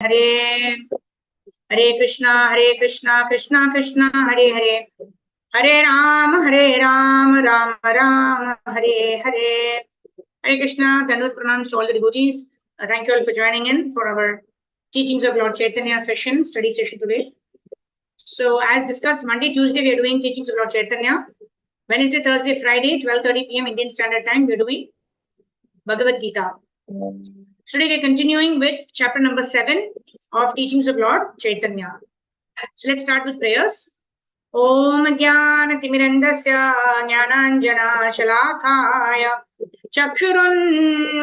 Hare Hare Krishna, Krishna Krishna, Hare Hare, Hare Ram, Ram Ram, Hare Hare. Hare Krishna, Dandavat pranams to all the devotees. Thank you all for joining in for our teachings of Lord Chaitanya session, study session today. So, as discussed, Monday, Tuesday, we are doing teachings of Lord Chaitanya. Wednesday, Thursday, Friday, 12:30 p.m. Indian Standard Time, we are doing Bhagavad Gita. Today, we are continuing with chapter number 7 of teachings of Lord Chaitanya. So, let's start with prayers. Om Jnana Timirandasya Jnananjana Shalakaya Chakshurun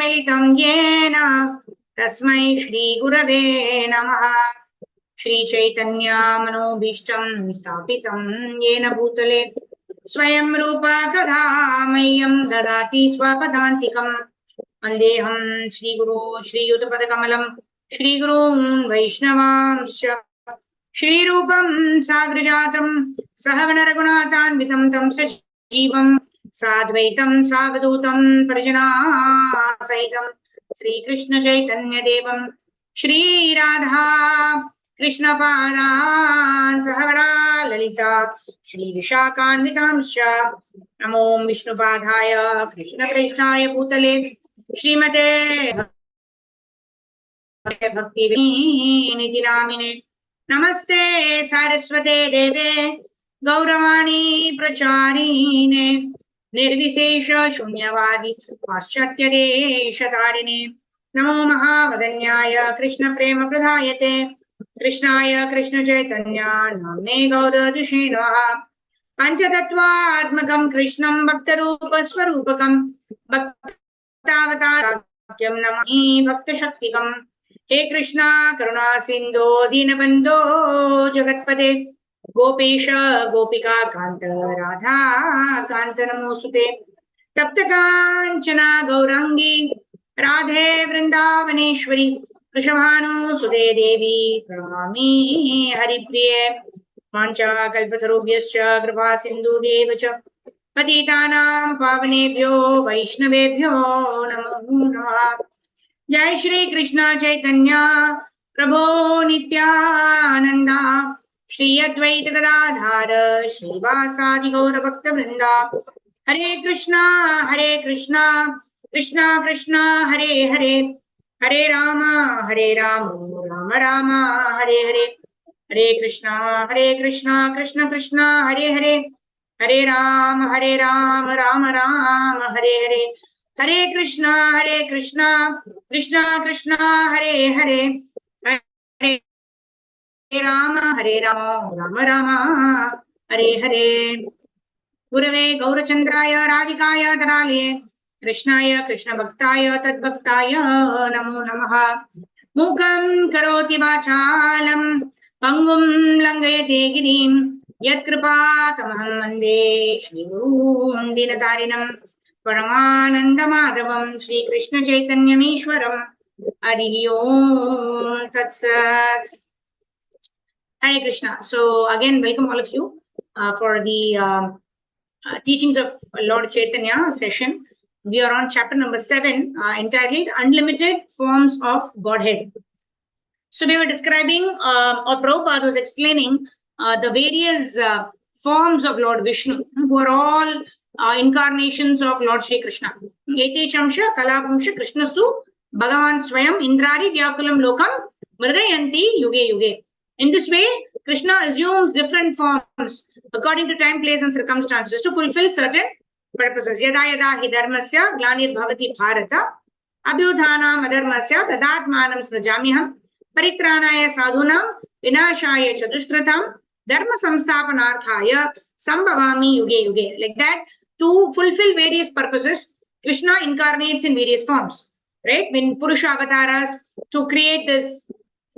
Militam Yena Tasmai Shri Gurave Namaha. Shri Chaitanya Manobhishtam Stapitam Yena Bhutale Swayam Rupa Kadhamayam Dadati Swapadantikam Andeham Shri Guru Shri Yuttapadakamalam Shri Guru Vaishnavamscha Shri Rupam Sagrajatam Sahagana Raghunathanvitam Tam Sajivam Sadvaitam Savadutam Parjana Sahitam Sri Krishna Chaitanya Devam Shri Radha Krishna Padan Sahagana Lalita Shri Vishakhanvitamscha Namo Vishnu Padhaya Krishna Krishnaya Bhutale Srimate Bhakti Niti Ramine Namaste Saraswate Deve Gauravani Pracharine Nirvisesha Shunyavadi Paschatya Deshatarine Namo Mahavadanyaya Krishna Prema Pradhayate Krishnaya Krishna Chaitanya Namne Gaura Dushinaha Panchatattva Krishnam Bhaktarupa Swarupakam Bhaktavatakyam Namani Bhakta Shaktikam He Krishna Karuna Sindho Dinabandho Jagatpade Gopesha Gopika Kanta Radha Kanta Namosute Taptakanchana Gaurangi Radhe Vrindavaneshwari Krishabhanu Sude Devi Pranami Haripriye Mancha Kalpatarubhyascha Kripa Sindhu Devacha Patitanam Pavanebhyo Vaishnavebhyo Namo Namaha Jai Shri Krishna Chaitanya Prabhu Nityananda Shri Advaita Gadadhara Shri Vasadi Gaura Bhakta Vrinda Hare Krishna Krishna Krishna Hare Hare Hare Rama Rama Rama Hare Hare Hare Krishna Krishna Krishna Hare Hare Hare Rama Rama Rama Hare Hare Hare Krishna Krishna Krishna Hare Hare Hare Rama Rama Rama Hare Hare Gurave Gaurachandraya Radhikaya Taralye Krishnaya Krishna Bhaktaya Tadbhaktaya Namo Namaha Mukam Karoti Vachalam Pangum Langayate Girim Yat Kripa Tamaham Mande Shri Guru Dinatarinam Paramananda Madhavam Shri Krishna Chaitanya Mishwaram Harihi Om Tatsat. Hare Krishna. So again, welcome all of you for the teachings of Lord Chaitanya session. We are on chapter number 7 entitled Unlimited Forms of Godhead. So we were describing, or Prabhupada was explaining the various forms of Lord Vishnu, who are all incarnations of Lord Shri Krishna. Ete Chamsha Kalapamsha Krishnastu Bhagavan Swayam Indrari Vyakulam Lokam Mridayanti Yuge Yuge. In this way, Krishna assumes different forms according to time, place, and circumstances to fulfill certain purposes. Yada yada hi dharmasya glanir bhavati bharata abhyudhanam adharmasya tadatmanam smrajamyaham paritranaya sadhunam vinashaya chadushkratam dharma samsthapanarthaya sambhavami yuge yuge. Like that, to fulfill various purposes, Krishna incarnates in various forms. Right? When Purusha avatars to create this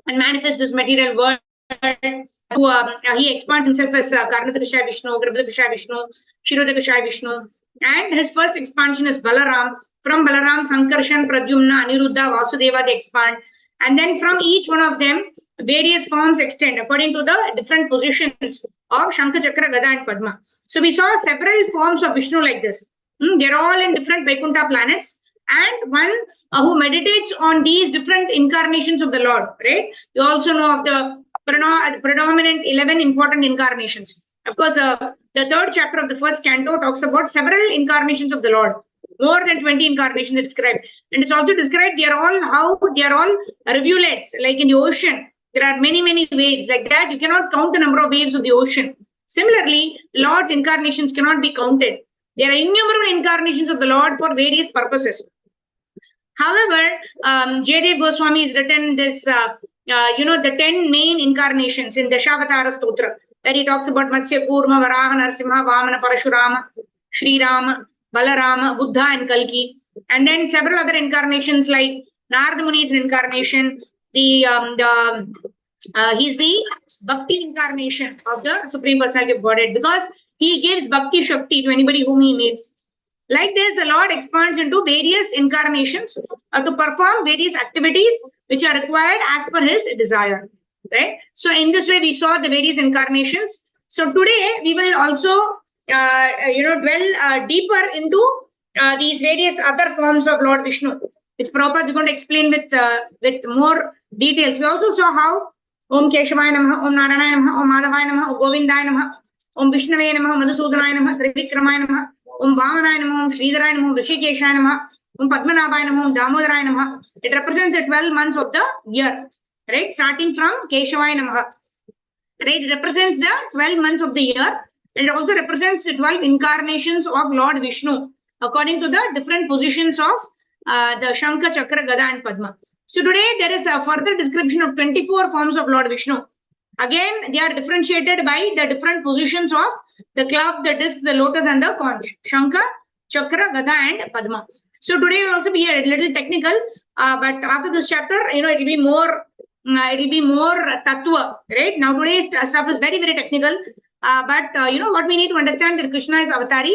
and manifest this material world, he expands himself as Karnataka Vishnu, Grabdaka Vishnu, Shirodaka Vishnu, and his first expansion is Balaram. From Balaram, Sankarshan, Pradyumna, Aniruddha, Vasudeva, they expand. And then from each one of them, various forms extend according to the different positions of Shankha, Chakra, Gada, and Padma. So we saw several forms of Vishnu like this. They're all in different Vaikuntha planets. and one who meditates on these different incarnations of the Lord, right? You also know of the predominant 11 important incarnations. Of course, the third chapter of the first canto talks about several incarnations of the Lord. More than 20 incarnations described. And it's also described they are all rivulets, like in the ocean. There are many, many waves like that. You cannot count the number of waves of the ocean. Similarly, Lord's incarnations cannot be counted. There are innumerable incarnations of the Lord for various purposes. However, Jayadev Goswami has written this, the 10 main incarnations in Dashavatara Stotra, where he talks about Matsya, Kurma, Varaha, Narsimha, Vamana, Parashurama, Sri Rama, Balarama, Buddha, and Kalki. And then several other incarnations like Narada Muni's incarnation, he's the Bhakti incarnation of the Supreme Personality of Godhead, because he gives Bhakti Shakti to anybody whom he meets. Like this, the Lord expands into various incarnations to perform various activities which are required as per his desire. Right? So in this way, we saw the various incarnations. So today, we will also dwell deeper into these various other forms of Lord Vishnu, which Prabhupada is going to explain with more details. We also saw how Om Keshavaya Namaha, Om Narayana Namaha, Om Madhavaya Namaha, Om Govindaya Namaha, Om Vishnavaya Namaha, Madhusudanaya Namaha, Trivikramaya Namaha, Om Vamanaya Namaha, Om Sridharaya Namaha, Om Rishikeshaya Namaha, Om Padmanabhaya Namaha, Om Damodaraya Namaha. It represents the 12 months of the year, right? Starting from Keshavaya Namaha. Right? It represents the 12 months of the year. It also represents the 12 incarnations of Lord Vishnu, according to the different positions of the Shankha, Chakra, Gada, and Padma. So today there is a further description of 24 forms of Lord Vishnu. Again, they are differentiated by the different positions of the club, the disc, the lotus, and the conch. Shankha, Chakra, Gada, and Padma. So today will also be a little technical, but after this chapter, it will be more tattva, right? Now today's stuff is very, very technical, but what we need to understand that Krishna is avatari.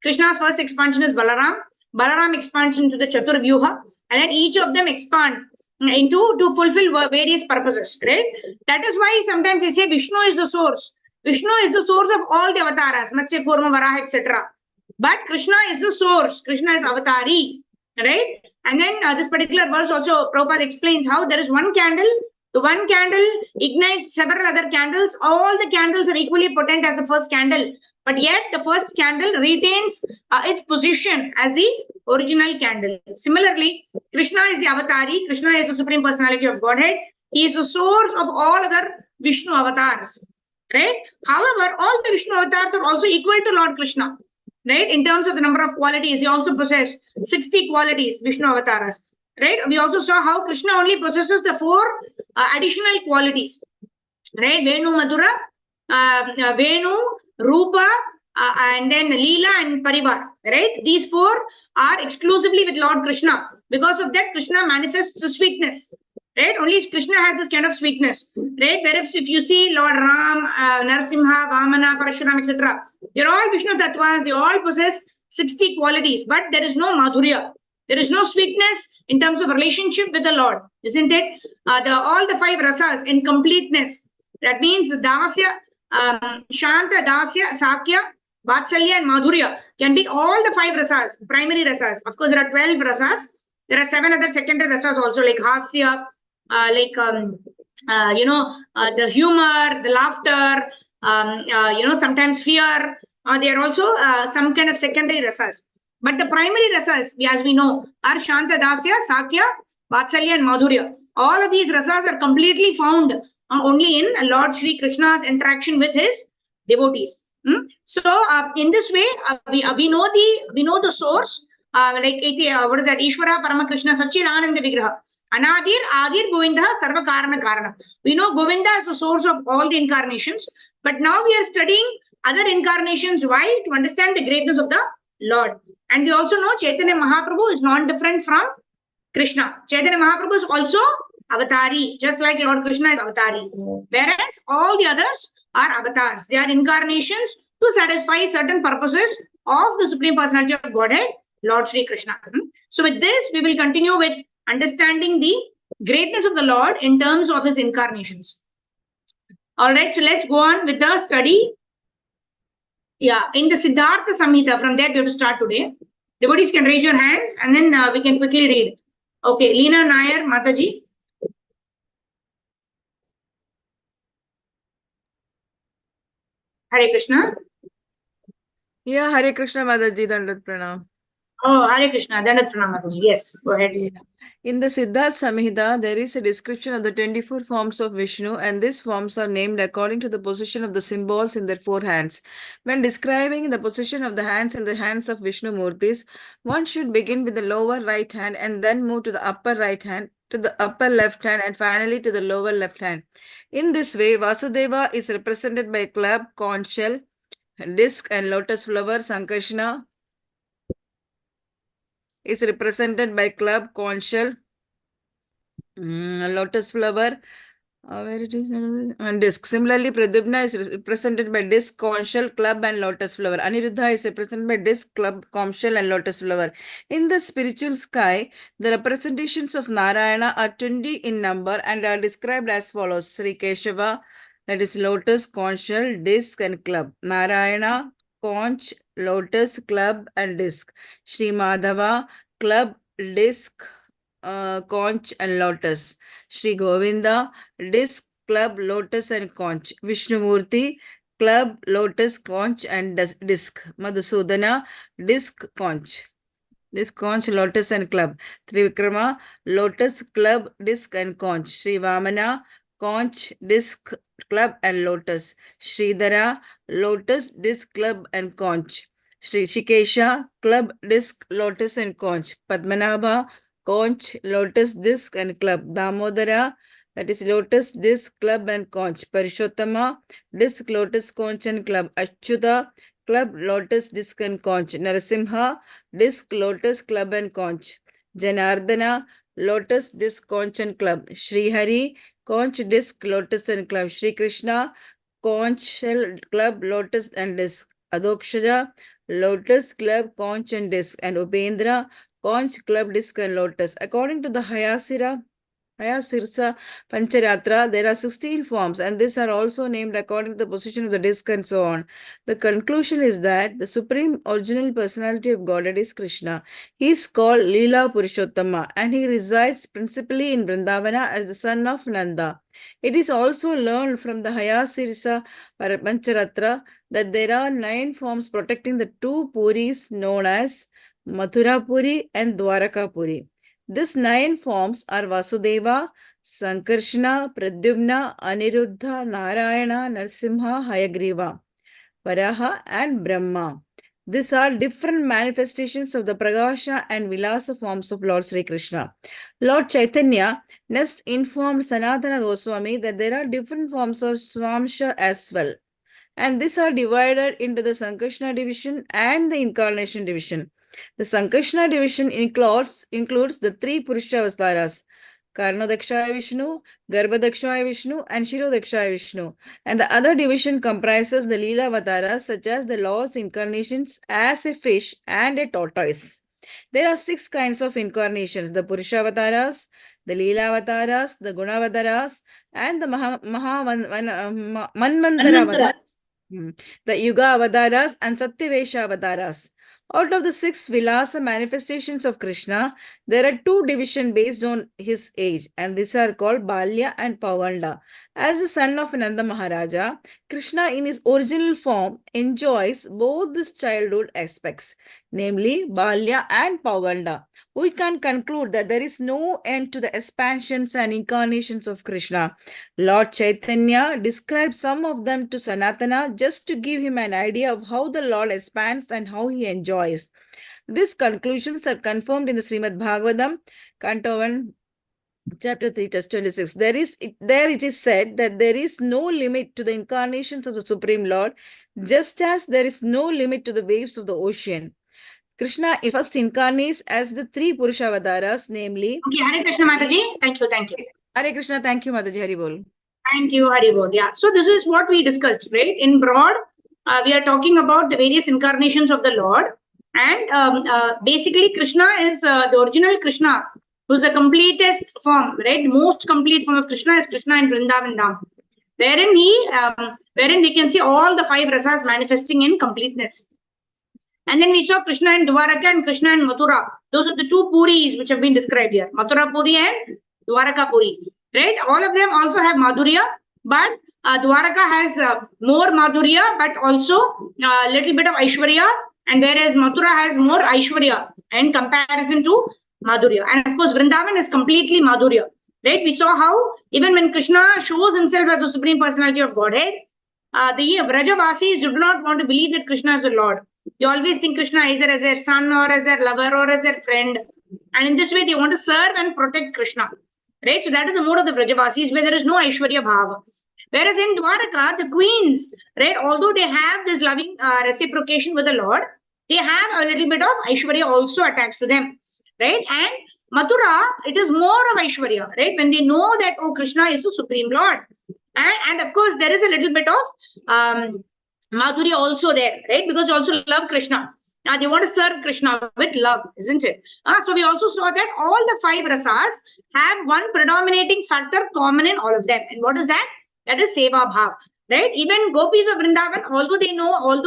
Krishna's first expansion is Balaram. Balaram expands into the Chaturvyuha, and then each of them expand to fulfill various purposes, right? That is why sometimes they say Vishnu is the source. Vishnu is the source of all the avatars, Matsya, Kurma, Varaha, etc. But Krishna is the source. Krishna is avatari, right? And then this particular verse also, Prabhupada explains how there is one candle. The one candle ignites several other candles. All the candles are equally potent as the first candle. But yet the first candle retains its position as the original candle. Similarly, Krishna is the avatari. Krishna is the Supreme Personality of Godhead. He is the source of all other Vishnu avatars. Right? However, all the Vishnu avatars are also equal to Lord Krishna. Right? In terms of the number of qualities, they also possess 60 qualities, Vishnu avatars. Right? We also saw how Krishna only possesses the 4 additional qualities. Right? Venu, Madhura, Venu, Rupa, and then Leela and Parivar. Right? These 4 are exclusively with Lord Krishna. Because of that, Krishna manifests the sweetness. Right? Only Krishna has this kind of sweetness. Right? Whereas if you see Lord Ram, Narsimha, Vamana, Parashuram, etc., they're all Vishnu Tattvas. They all possess 60 qualities. But there is no Madhurya. There is no sweetness in terms of relationship with the Lord, isn't it? All the 5 rasas in completeness. That means Dasya, Shanta, Dasya, Sakya, Vatsalya, and Madhurya can be all the 5 rasas, primary rasas. Of course, there are 12 rasas. There are 7 other secondary rasas also, like Hasya, the humor, the laughter, sometimes fear. They are also some kind of secondary rasas. But the primary rasas, as we know, are Shanta, Dasya, Sakya, Vatsalya, and Madhurya. All of these rasas are completely found only in Lord Shri Krishna's interaction with his devotees. So in this way, we know the source. What is that? Ishvara Parama Krishna Sachidananda Vigraha. Anadir Adir Govinda Sarva Karana Karana. We know Govinda is the source of all the incarnations, but now we are studying other incarnations. Why? To understand the greatness of the Lord. And we also know Chaitanya Mahaprabhu is not different from Krishna. Chaitanya Mahaprabhu is also avatari, just like Lord Krishna is avatari. Whereas all the others are avatars. They are incarnations to satisfy certain purposes of the Supreme Personality of Godhead, Lord Shri Krishna. So with this, we will continue with understanding the greatness of the Lord in terms of his incarnations. All right, so let's go on with the study. Yeah, in the Siddhartha Samhita, from there we have to start today. Devotees can raise your hands and then we can quickly read. Okay, Leena Nair, Mataji. Hare Krishna. Yeah, Hare Krishna Mataji, Dandat Pranam. Oh, Hare Krishna, Dandat Pranam Mataji. Yes, go ahead. Yeah. In the Siddharth Samhita, there is a description of the 24 forms of Vishnu, and these forms are named according to the position of the symbols in their four hands. When describing the position of the hands in the hands of Vishnu Murtis, one should begin with the lower right hand and then move to the upper right hand, to the upper left hand, and finally to the lower left hand. In this way, Vasudeva is represented by a club, conch shell, disc, and lotus flower. Sankarshana is represented by club, conch shell, lotus flower, where it is, and disc. Similarly, Pradyumna is represented by disc, conch shell, club, and lotus flower. Aniruddha is represented by disc, club, conch shell, and lotus flower. In the spiritual sky, the representations of Narayana are 20 in number and are described as follows: Sri Keshava, that is lotus, conch shell, disc, and club. Narayana, conch, lotus, club, and disc. Sri Madhava, club, disc, conch, and lotus. Sri Govinda, disc, club, lotus, and conch. Vishnumurti, club, lotus, conch, and disc. Madhusudana, disc, conch. This conch, lotus, and club. Trivikrama, lotus, club, disc, and conch. Sri Vamana, conch, disc, club, and lotus. Sridhara, lotus, disc, club, and conch. Sri Shikesha, club, disc, lotus, and conch. Padmanabha, conch, lotus, disc, and club. Damodara, that is lotus, disc, club, and conch. Parishottama, disc, lotus, conch, and club. Achyuta, club, lotus, disc, and conch. Narasimha, disc, lotus, club, and conch. Janardana, lotus, disc, conch, and club. Sri Hari, conch, disc, lotus, and club. Sri Krishna, conch, shell, club, lotus, and disc. Adokshaja, lotus, club, conch, and disc. And Upendra, conch, club, disc, and lotus. According to the Sirsa Pancharatra, there are 16 forms, and these are also named according to the position of the disc and so on. The conclusion is that the supreme original personality of Godhead is Krishna. He is called Leela Purushottama, and he resides principally in Vrindavana as the son of Nanda. It is also learned from the Sirsa Pancharatra that there are 9 forms protecting the 2 Puris known as Mathura Puri and Dwaraka Puri. These 9 forms are Vasudeva, Sankarshana, Pradyumna, Aniruddha, Narayana, Narasimha, Hayagriva, Varaha, and Brahma. These are different manifestations of the Prakasha and Vilasa forms of Lord Sri Krishna. Lord Chaitanya next informed Sanatana Goswami that there are different forms of Swamsha as well. And these are divided into the Sankarshana division and the Incarnation division. The Sankarshana division includes the 3 Purusha Avastaras, Karnodakshaya Vishnu, Garbhodakshaya Vishnu, and Shirodakshaya Vishnu. And the other division comprises the Leela Avataras, such as the Lord's incarnations as a fish and a tortoise. There are 6 kinds of incarnations: the Purusha Avataras, the Leela Avataras, the Guna Avataras, and the Manvantara Avataras. The Yuga Avataras and Satyavesha Avataras. Out of the 6 Vilasa manifestations of Krishna, there are 2 divisions based on his age, and these are called Balya and Pavanda. As the son of Nanda Maharaja, Krishna in his original form enjoys both these childhood aspects, namely Balya and Pavanda. We can conclude that there is no end to the expansions and incarnations of Krishna. Lord Chaitanya described some of them to Sanatana just to give him an idea of how the Lord expands and how he enjoys. These conclusions are confirmed in the Srimad Bhagavatam, Canto 1, Chapter 3, Text 26. There it is said that there is no limit to the incarnations of the Supreme Lord, just as there is no limit to the waves of the ocean. Krishna first incarnates as the 3 Purusha Avataras, namely... Okay, Hare Krishna Mataji. Thank you, thank you. Hare Krishna, thank you, Mataji. Hari Bol. Thank you, Haribol. Yeah. So this is what we discussed, right? In broad, we are talking about the various incarnations of the Lord. And basically, Krishna is the original Krishna, who's the completest form, right? Most complete form of Krishna is Krishna in Vrindavan Dham, wherein we can see all the 5 rasas manifesting in completeness. And then we saw Krishna in Dwaraka and Krishna in Mathura. Those are the two Puris which have been described here. Mathura Puri and Dwaraka Puri. Right? All of them also have Madhurya, but Dwaraka has more Madhurya, but also a little bit of Aishwarya, and whereas Mathura has more Aishwarya in comparison to Madhurya. And of course, Vrindavan is completely Madhurya. Right? We saw how even when Krishna shows himself as the Supreme Personality of Godhead, the Vrajavasis do not want to believe that Krishna is the Lord. They always think Krishna either as their son or as their lover or as their friend. And in this way, they want to serve and protect Krishna. Right? So that is the mode of the Vrajavasis, where there is no Aishwarya Bhava. Whereas in Dwaraka, the queens, right, although they have this loving reciprocation with the Lord, they have a little bit of Aishwarya also attached to them. Right? And Mathura, it is more of Aishwarya, right? When they know that, oh, Krishna is the Supreme Lord. And of course, there is a little bit of Madhurya also there, right? Because they also love Krishna. They want to serve Krishna with love, isn't it? So we also saw that all the 5 rasas have one predominating factor common in all of them. And what is that? That is Seva Bhav, right? Even gopis of Vrindavan, although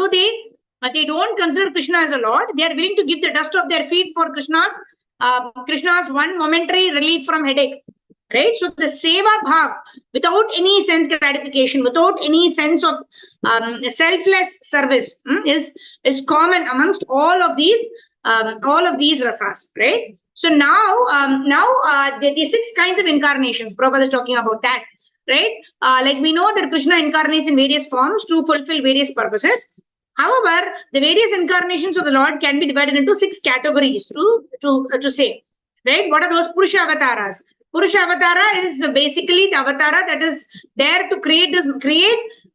they don't consider Krishna as a Lord, they are willing to give the dust of their feet for Krishna's one momentary relief from headache. Right? So the Seva Bhav, without any sense gratification, without any sense of selfless service, is common amongst all of these rasas. Right? So now the 6 kinds of incarnations. Prabhupada is talking about that. Right? Like we know that Krishna incarnates in various forms to fulfill various purposes. However, the various incarnations of the Lord can be divided into 6 categories to say. Right? What are those? Purusha avatars. Purusha avatara is basically the avatara that is there to create,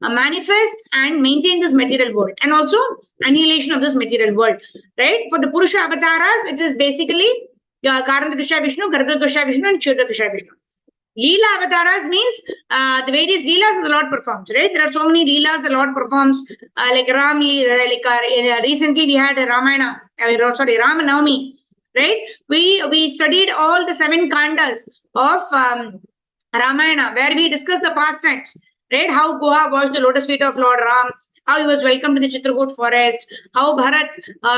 manifest and maintain this material world, and also annihilation of this material world, right? For the Purusha avataras, it is basically Karana Krishna Vishnu, Garga Krishna Vishnu, and Kshuddha Krishna Vishnu. Leela avatars means the various leelas the Lord performs, right? There are so many leelas the Lord performs, like Ram Leela, recently we had a Ramayana, Ram Navami. Right? We studied all the 7 kandas of Ramayana, where we discussed the pastimes, right? How Guha washed the lotus feet of Lord Ram, how he was welcomed to the Chitrakoot forest, how Bharat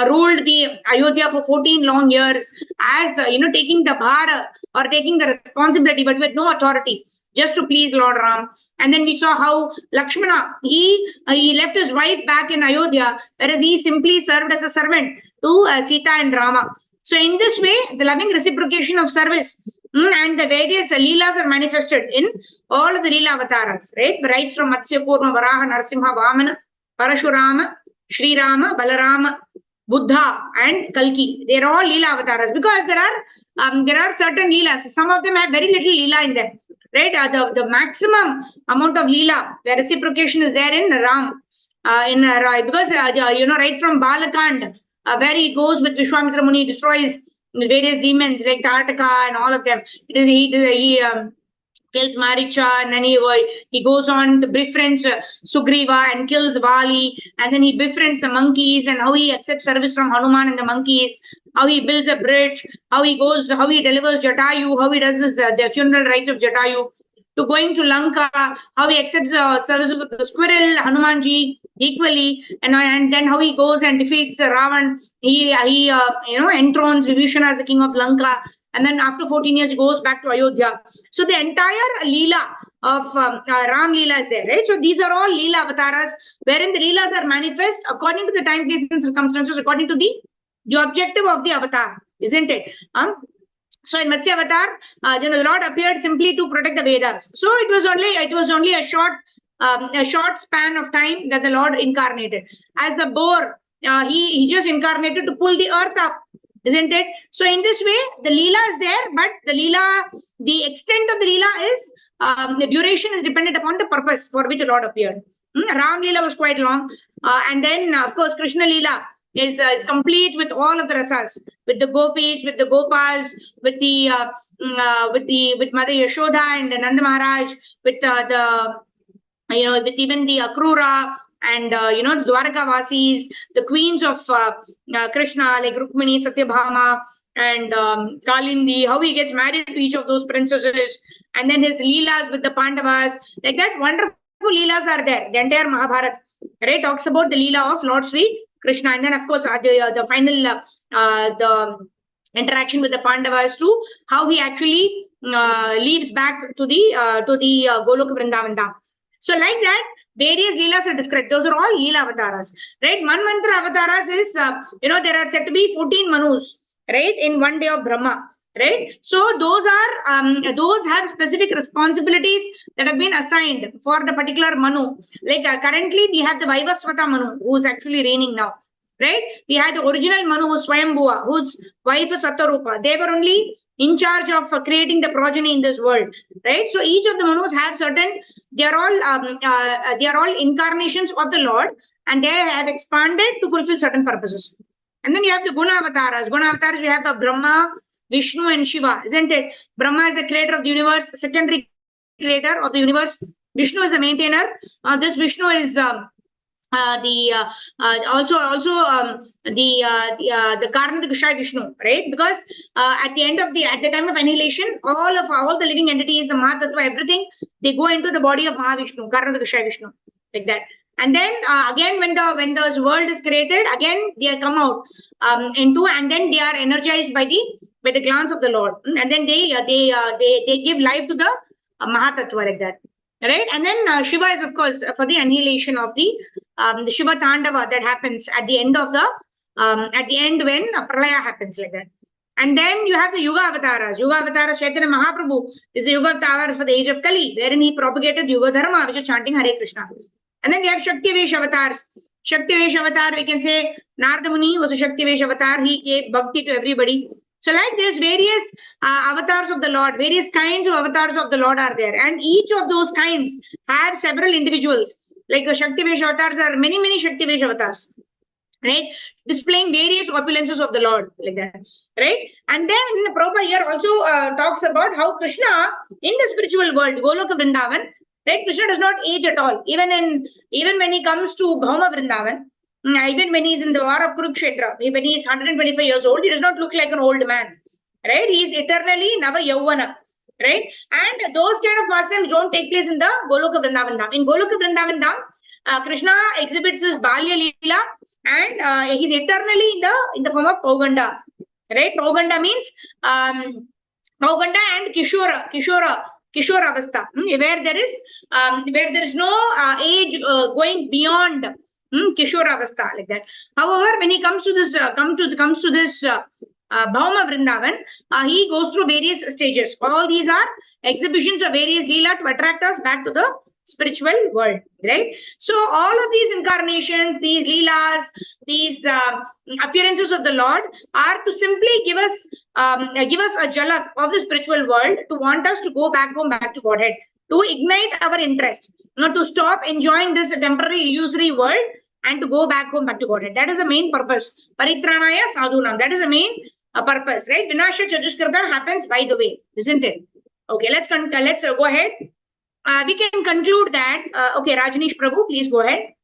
ruled the Ayodhya for 14 long years as, taking the bhara or taking the responsibility, but with no authority, just to please Lord Ram. And then we saw how Lakshmana, he left his wife back in Ayodhya, whereas he simply served as a servant to Sita and Rama. So in this way, the loving reciprocation of service and the various leelas are manifested in all of the leela avatars, right? Right from Matsya, Kurma, Varaha, Narasimha, Vamana, Parashurama, Sri Rama, Balarama, Buddha, and Kalki. They are all leela avatars because there are certain leelas. Some of them have very little leela in them, right? The maximum amount of leela, the reciprocation is there in Ram, because right from Balakand, where he goes with Vishwamitra Muni, destroys various demons like Tartaka and all of them. He kills Maricha, and then he goes on to befriends Sugriva and kills Vali, and then he befriends the monkeys, and how he accepts service from Hanuman and the monkeys, how he builds a bridge, how he delivers Jatayu, how he does the funeral rites of Jatayu, to going to Lanka, how he accepts services of the squirrel, Hanumanji, equally, and then how he goes and defeats Ravan. He enthrones Vibhishana as the king of Lanka, and then after 14 years he goes back to Ayodhya. So the entire Leela of Ram Leela is there, right? So these are all Leela avatars, wherein the Leelas are manifest according to the time, place, and circumstances, according to the objective of the avatar, isn't it? So in Matsya Avatar, the Lord appeared simply to protect the Vedas. So it was only a short span of time that the Lord incarnated. As the boar, he just incarnated to pull the earth up, isn't it? So in this way, the Leela is there, but the extent of the Leela is, the duration is dependent upon the purpose for which the Lord appeared. Ram Leela was quite long. And then, of course, Krishna Leela is complete with all of the rasas, with the gopis, with the gopas, with Mother Yashoda and Nanda Maharaj, with with even the Akrura and the Dwaraka Vasis, the queens of Krishna like Rukmini, Satyabhama, and Kalindi, how he gets married to each of those princesses, and then his leelas with the Pandavas, like that wonderful leelas are there. The entire Mahabharata, right, talks about the leela of Lord Sri Krishna. And then, of course, the final the interaction with the Pandavas too, how he actually leads back to the Goloka Vrindavan Dham. So like that, various leelas are described. Those are all leela avatars, right? Manvantara avatars is, there are said to be 14 manus, right, in one day of Brahma, right? So those have specific responsibilities that have been assigned for the particular manu. Like currently we have the Vaivaswata Manu, who is actually reigning now, right? We had the original Manu, who's Swayambhuva, whose wife is Satarupa. They were only in charge of creating the progeny in this world, right? So each of the Manus have certain, they are all incarnations of the Lord, and they have expanded to fulfill certain purposes. And then you have the Guna avatars. Guna avatars, we have the Brahma, Vishnu, and Shiva, isn't it? Brahma is the creator of the universe, secondary creator of the universe. Vishnu is the maintainer. This Vishnu is the Karna Kashai Vishnu, right? Because at the time of annihilation, all the living entities, the Mahatattva, everything, they go into the body of Mahavishnu, Karna Kashai Vishnu, like that. And then again, when the world is created, again they come out into, and then they are energized by the glance of the Lord, and then they give life to the Mahatattva, like that, right? And then Shiva is, of course, for the annihilation of the Shiva Tandava that happens at the end when Pralaya happens, like that. And then you have the Yuga Avatars. Yuga Avatars, Chaitanya Mahaprabhu is the Yuga Avatar for the age of Kali, wherein he propagated Yuga Dharma, which is chanting Hare Krishna. And then we have Shakti Vesh Avatars. Shakti Vesh Avatar, we can say Narada Muni was a Shakti Vesh Avatar. He gave bhakti to everybody. So like there's various avatars of the Lord, various kinds of avatars of the Lord are there. And each of those kinds have several individuals. Like the Shakti Vesh avatars, there are many, many Shakti Vesh avatars, right? Displaying various opulences of the Lord, like that, right? And then Prabhupada here also talks about how Krishna in the spiritual world, Goloka Vrindavan, right? Krishna does not age at all. Even when he comes to Bhauma Vrindavan, even when he's in the war of Kurukshetra, when he is 125 years old, he does not look like an old man, right? He is eternally Nava Yauvana, right? And those kind of pastimes don't take place in the Goloka Vrindavan Dham. In Goloka Vrindavan Dham, Krishna exhibits his Balya Leela, and he's eternally in the form of Pauganda, right? Pauganda means Pauganda and Kishora Avastha, where there is no age going beyond Kishora Avastha, like that. However, when he comes to this Bhauma Vrindavan, he goes through various stages. All these are exhibitions of various Leela to attract us back to the spiritual world, right? So all of these incarnations, these Leelas, these appearances of the Lord are to simply give us a jalak of the spiritual world, to want us to go back home, back to Godhead, to ignite our interest, not to stop enjoying this temporary illusory world and to go back home, back to Godhead. That is the main purpose. Paritranaya sadhunam. That is the main purpose, right? Vinasha Chatuskrita happens by the way, isn't it? Okay, let's go ahead. We can conclude that. Okay, Rajneesh Prabhu, please go ahead.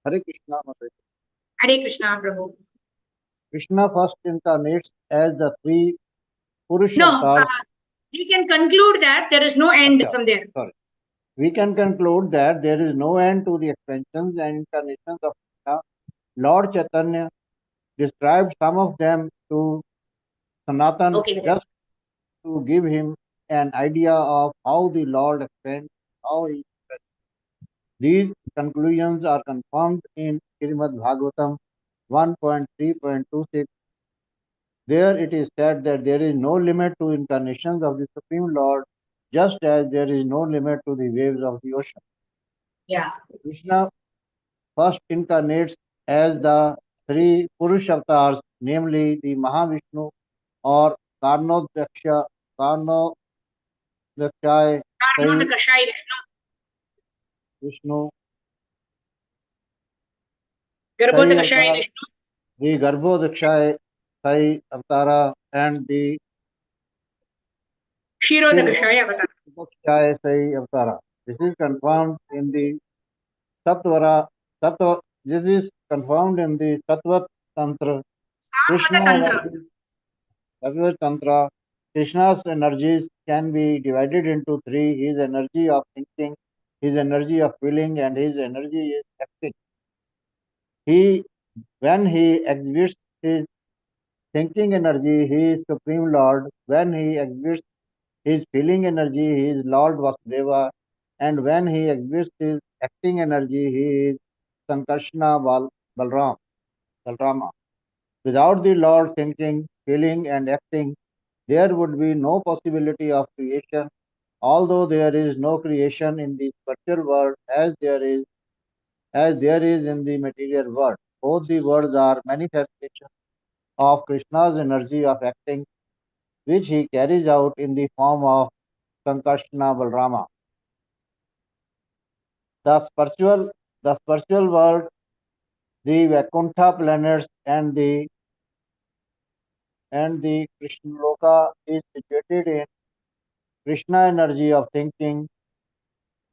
Hare Krishna, Mother. Hare Krishna, Prabhu. Krishna first incarnates as the three Purush No, avatars. we can conclude that there is no end from there. Sorry. We can conclude that there is no end to the expansions and incarnations of Krishna. Lord Chaitanya described some of them to Sanatan, just to give him an idea of how the Lord expands, how he expands. These conclusions are confirmed in Srimad Bhagavatam 1.3.26. There it is said that there is no limit to incarnations of the Supreme Lord, just as there is no limit to the waves of the ocean. Yeah. Krishna first incarnates as the three Purush avatars, namely the Mahavishnu or Karnodakshaya Vishnu, Vishnu, the Garbhodakshaya Sai Avatara, and the Kshirodakashaya Avatara. This is confirmed in the Tattva Tantra. Tattva Tantra. Krishna's energies can be divided into three: his energy of thinking, his energy of feeling, and his energy is acting. He, when he exhibits his thinking energy, he is Supreme Lord. When he exhibits his feeling energy, he is Lord Vasudeva. And when he exhibits his acting energy, he is Sankarshna Balram, Balrama. Without the Lord thinking, feeling, and acting, there would be no possibility of creation. Although there is no creation in the spiritual world as there is in the material world. Both the worlds are manifestations of Krishna's energy of acting, which he carries out in the form of Sankarshna Balrama. The spiritual, the spiritual world, the Vaikuntha planets, and the Krishnaloka is situated in Krishna energy of thinking.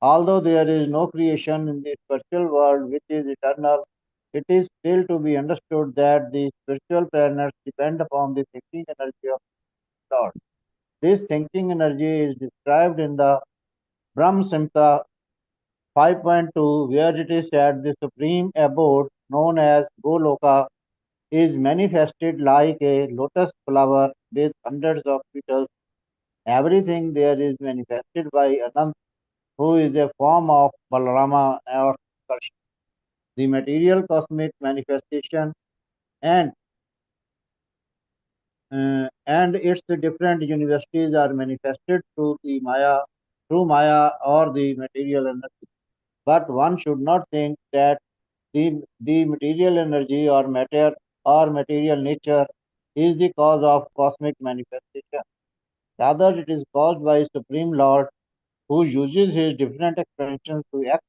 Although there is no creation in the spiritual world which is eternal, it is still to be understood that the spiritual planets depend upon the thinking energy of Lord. This thinking energy is described in the Brahm Samhita 5.2, where it is said the supreme abode known as Goloka is manifested like a lotus flower with hundreds of petals. Everything there is manifested by Anant, who is a form of Balarama or Krishna. The material cosmic manifestation and and its different universities are manifested through Maya or the material energy. But one should not think that the material energy or matter or material nature is the cause of cosmic manifestation. Rather, it is caused by Supreme Lord who uses his different expressions to act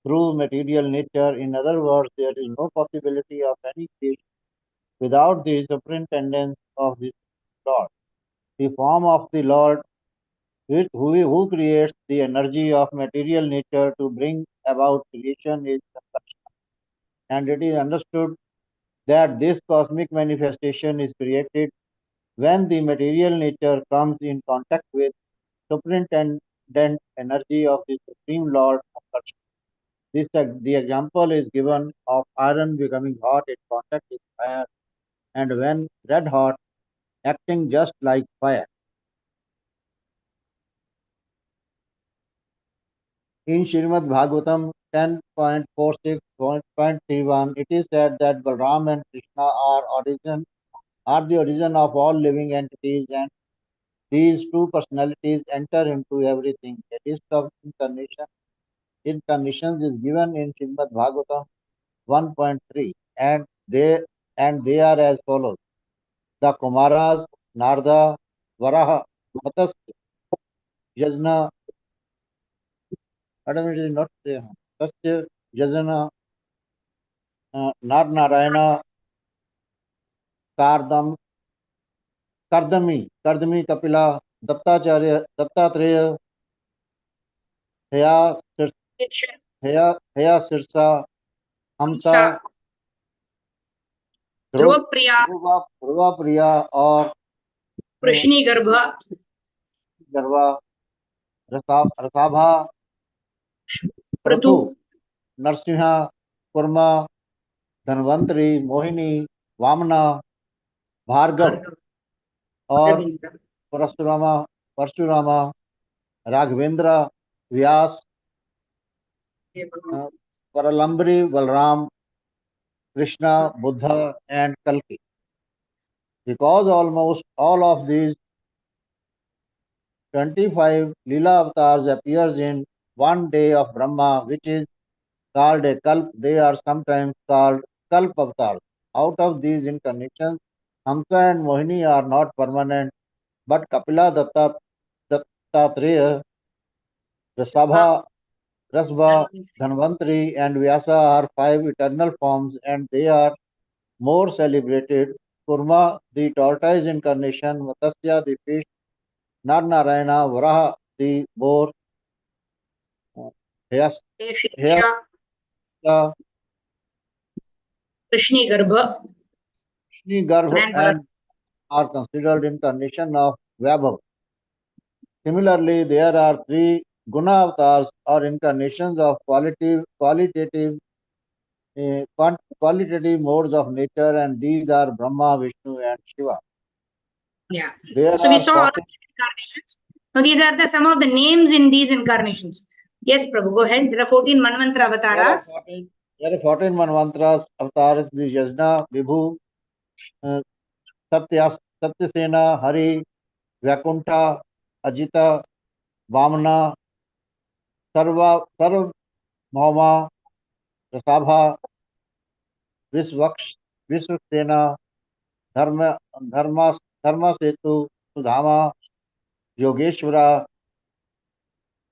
through material nature. In other words, there is no possibility of any creation without the superintendence of the Lord. The form of the Lord who creates the energy of material nature to bring about creation is Sankarsana. And it is understood that this cosmic manifestation is created when the material nature comes in contact with superintendent energy of the Supreme Lord Sankarsana. The example is given of iron becoming hot in contact with fire, and when red hot, acting just like fire. In Srimad Bhagavatam 10.46.31, it is said that Balram and Krishna are the origin of all living entities, and these two personalities enter into everything. A list of incarnations is given in Srimad Bhagavatam 1.3, and they are as follows: the Kumaras, Narda, Varaha, Matsya, Yajna, it is not there. Matsya, Yajna, Nar Narayana, Kardam, Kardami Kapila, Dattatreya, Heya, Heya Sirsa, Hamsa, Dhruv Dhruv, Priya, Dhruva Priya, और कृष्णी गर्भ, Garva, Rasabha, Pratu, Prithu, Narasimha, kurma, Dhanvantari, Mohini, वामना, Bhargava और रविंद्र, परशुरामा, परशुरामा, राघवेंद्र, व्यास, परलंबरी, Balram, Krishna, Buddha, and Kalki. Because almost all of these 25 Leela avatars appears in one day of Brahma, which is called a kalp. They are sometimes called kalp avatars. Out of these incarnations, Hamsa and Mohini are not permanent, but Kapila, Dattatreya, Rasabha, Rasva, Dhanvantari, and Vyasa are five eternal forms, and they are more celebrated. Kurma, the tortoise incarnation; Matsya, the fish; Narnarayana, Varaha, the boar; Hyas, शिक्षा, Hyasa, Krishni गर्भ, Garbh, and and are considered incarnation of Vaibhav. Similarly, there are three Guna avatars or incarnations of qualitative qualitative modes of nature, and these are Brahma, Vishnu, and Shiva. Yeah. There So we are saw all of 14, these incarnations. Now these are some of the names in these incarnations. Yes, Prabhu, go ahead. There are 14 Manvantra there are avatars. 14, there are 14 Manvantras, avatars, the Yajna, Vibhu, uh, Satyasena, Hari, Vaikuntha, Ajita, Vamana, Sarvabhauma, Rasabha, Vishwasena, Dharma Setu, Sudhama, Yogeshwara,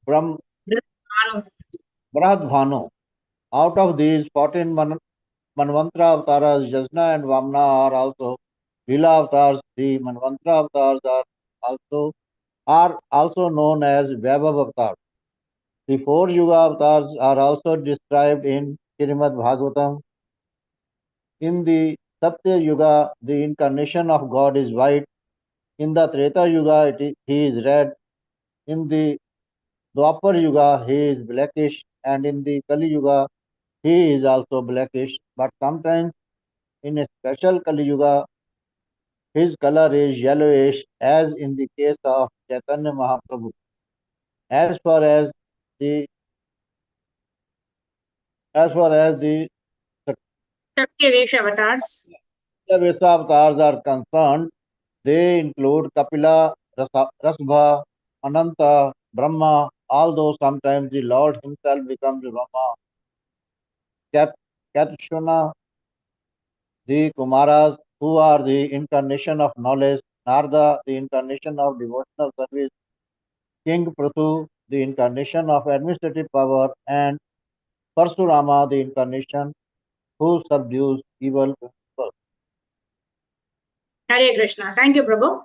Brahm, Anu. Brahadvanu. Out of these 14 Manvantara avatars, Yajna and Vamana are also Lila avatars. The Manvantara avatars are also known as Vaibhav avatars. The 4 Yuga avatars are also described in Srimad Bhagavatam. In the Satya Yuga, the incarnation of God is white. In the Treta Yuga, he is red. In the Dwapar Yuga, he is blackish. And in the Kali Yuga, he is also blackish. But sometimes in a special Kali Yuga, his color is yellowish, as in the case of Chaitanya Mahaprabhu. As far as the Shaktya avatars. Vesa avatars are concerned, they include Kapila, Rasbha, Ananta, Brahma, although sometimes the Lord himself becomes Brahma, Katshuna, the Kumaras, who are the incarnation of knowledge, Narda, the incarnation of devotional service, King Prathu, the incarnation of administrative power, and Parsurama, the incarnation who subdues evil principles. Hare Krishna. Thank you, Prabhu.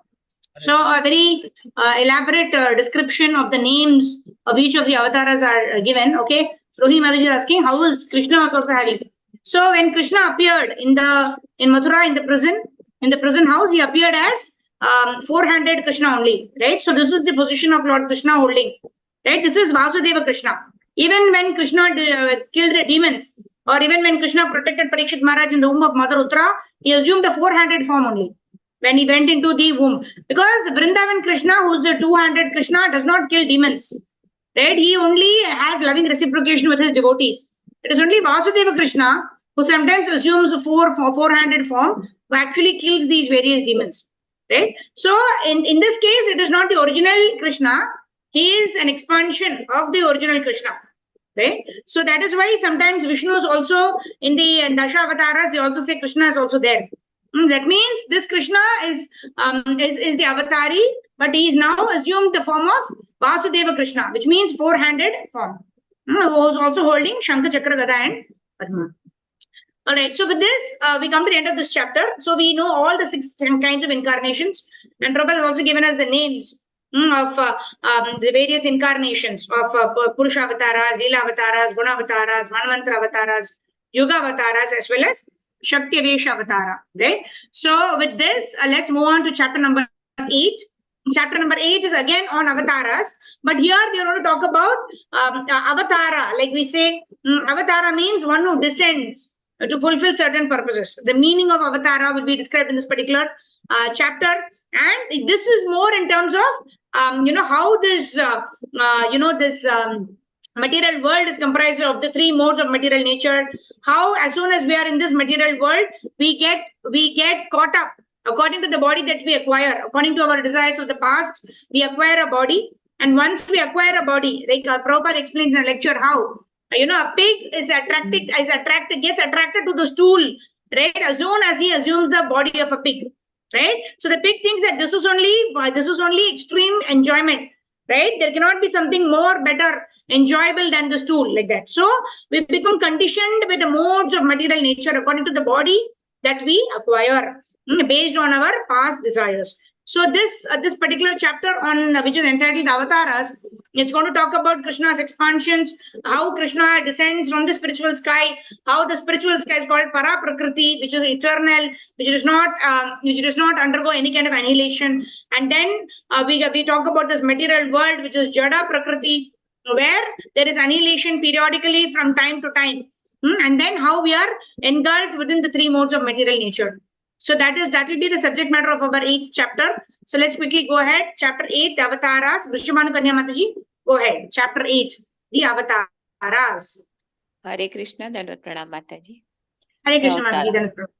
So a very elaborate description of the names of each of the avatars are given. Okay, Rohini Mataji is asking how is Krishna also having. So when Krishna appeared in Mathura in the prison house, he appeared as four-handed Krishna only, right? So this is the position of Lord Krishna holding, right? This is Vasudeva Krishna. Even when Krishna killed the demons, or even when Krishna protected Parikshit Maharaj in the womb of Mother Uttara, he assumed a four-handed form only when he went into the womb. Because Vrindavan Krishna, who's the two-handed Krishna, does not kill demons. Right? He only has loving reciprocation with his devotees. It is only Vasudeva Krishna who sometimes assumes a four-handed form, who actually kills these various demons. Right? So in this case, it is not the original Krishna. He is an expansion of the original Krishna. Right? So that is why sometimes Vishnu is also in the Dasha avatars, they also say Krishna is also there. That means this Krishna is the avatari, but he is now assumed the form of Vasudeva Krishna, which means four-handed form. Who is also holding Shankha, Chakra, Gada and Padma. All right, so with this, we come to the end of this chapter. So we know all the 6 kinds of incarnations, and Prabhupada has also given us the names of the various incarnations of Purusha avatars, Leela avatars, Guna avatars, Manvantra avatars, Yuga avatars, as well as Shakti Vesha avatara, right? So with this, let's move on to chapter number 8. Chapter number 8 is again on avatars, but here we are going to talk about avatara. Like we say, avatara means one who descends to fulfill certain purposes. The meaning of avatara will be described in this particular chapter, and this is more in terms of how this material world is comprised of the 3 modes of material nature. How as soon as we are in this material world, we get caught up according to the body that we acquire, according to our desires of the past. We acquire a body, and once we acquire a body, like Prabhupada explains in a lecture how a pig is gets attracted to the stool, right, as soon as he assumes the body of a pig, right? So the pig thinks that this is only extreme enjoyment, right? There cannot be something more better enjoyable than the stool, like that. So we become conditioned with the modes of material nature according to the body that we acquire based on our past desires. So this particular chapter on which is entitled Avatars, it's going to talk about Krishna's expansions, how Krishna descends from the spiritual sky, how the spiritual sky is called Para Prakriti, which is eternal, which does not undergo any kind of annihilation. And then we talk about this material world, which is Jada Prakriti, where there is annihilation periodically from time to time. And then how we are engulfed within the three modes of material nature. So that will be the subject matter of our 8th chapter. So let's quickly go ahead. Chapter 8, the Avataras. Vrishabhanu Kanya Mataji, go ahead. Chapter 8, the Avataras. Hare Krishna, Dandavat Pranam Mataji. Hare Krishna Avataras. Mataji, Dandavat Pranam.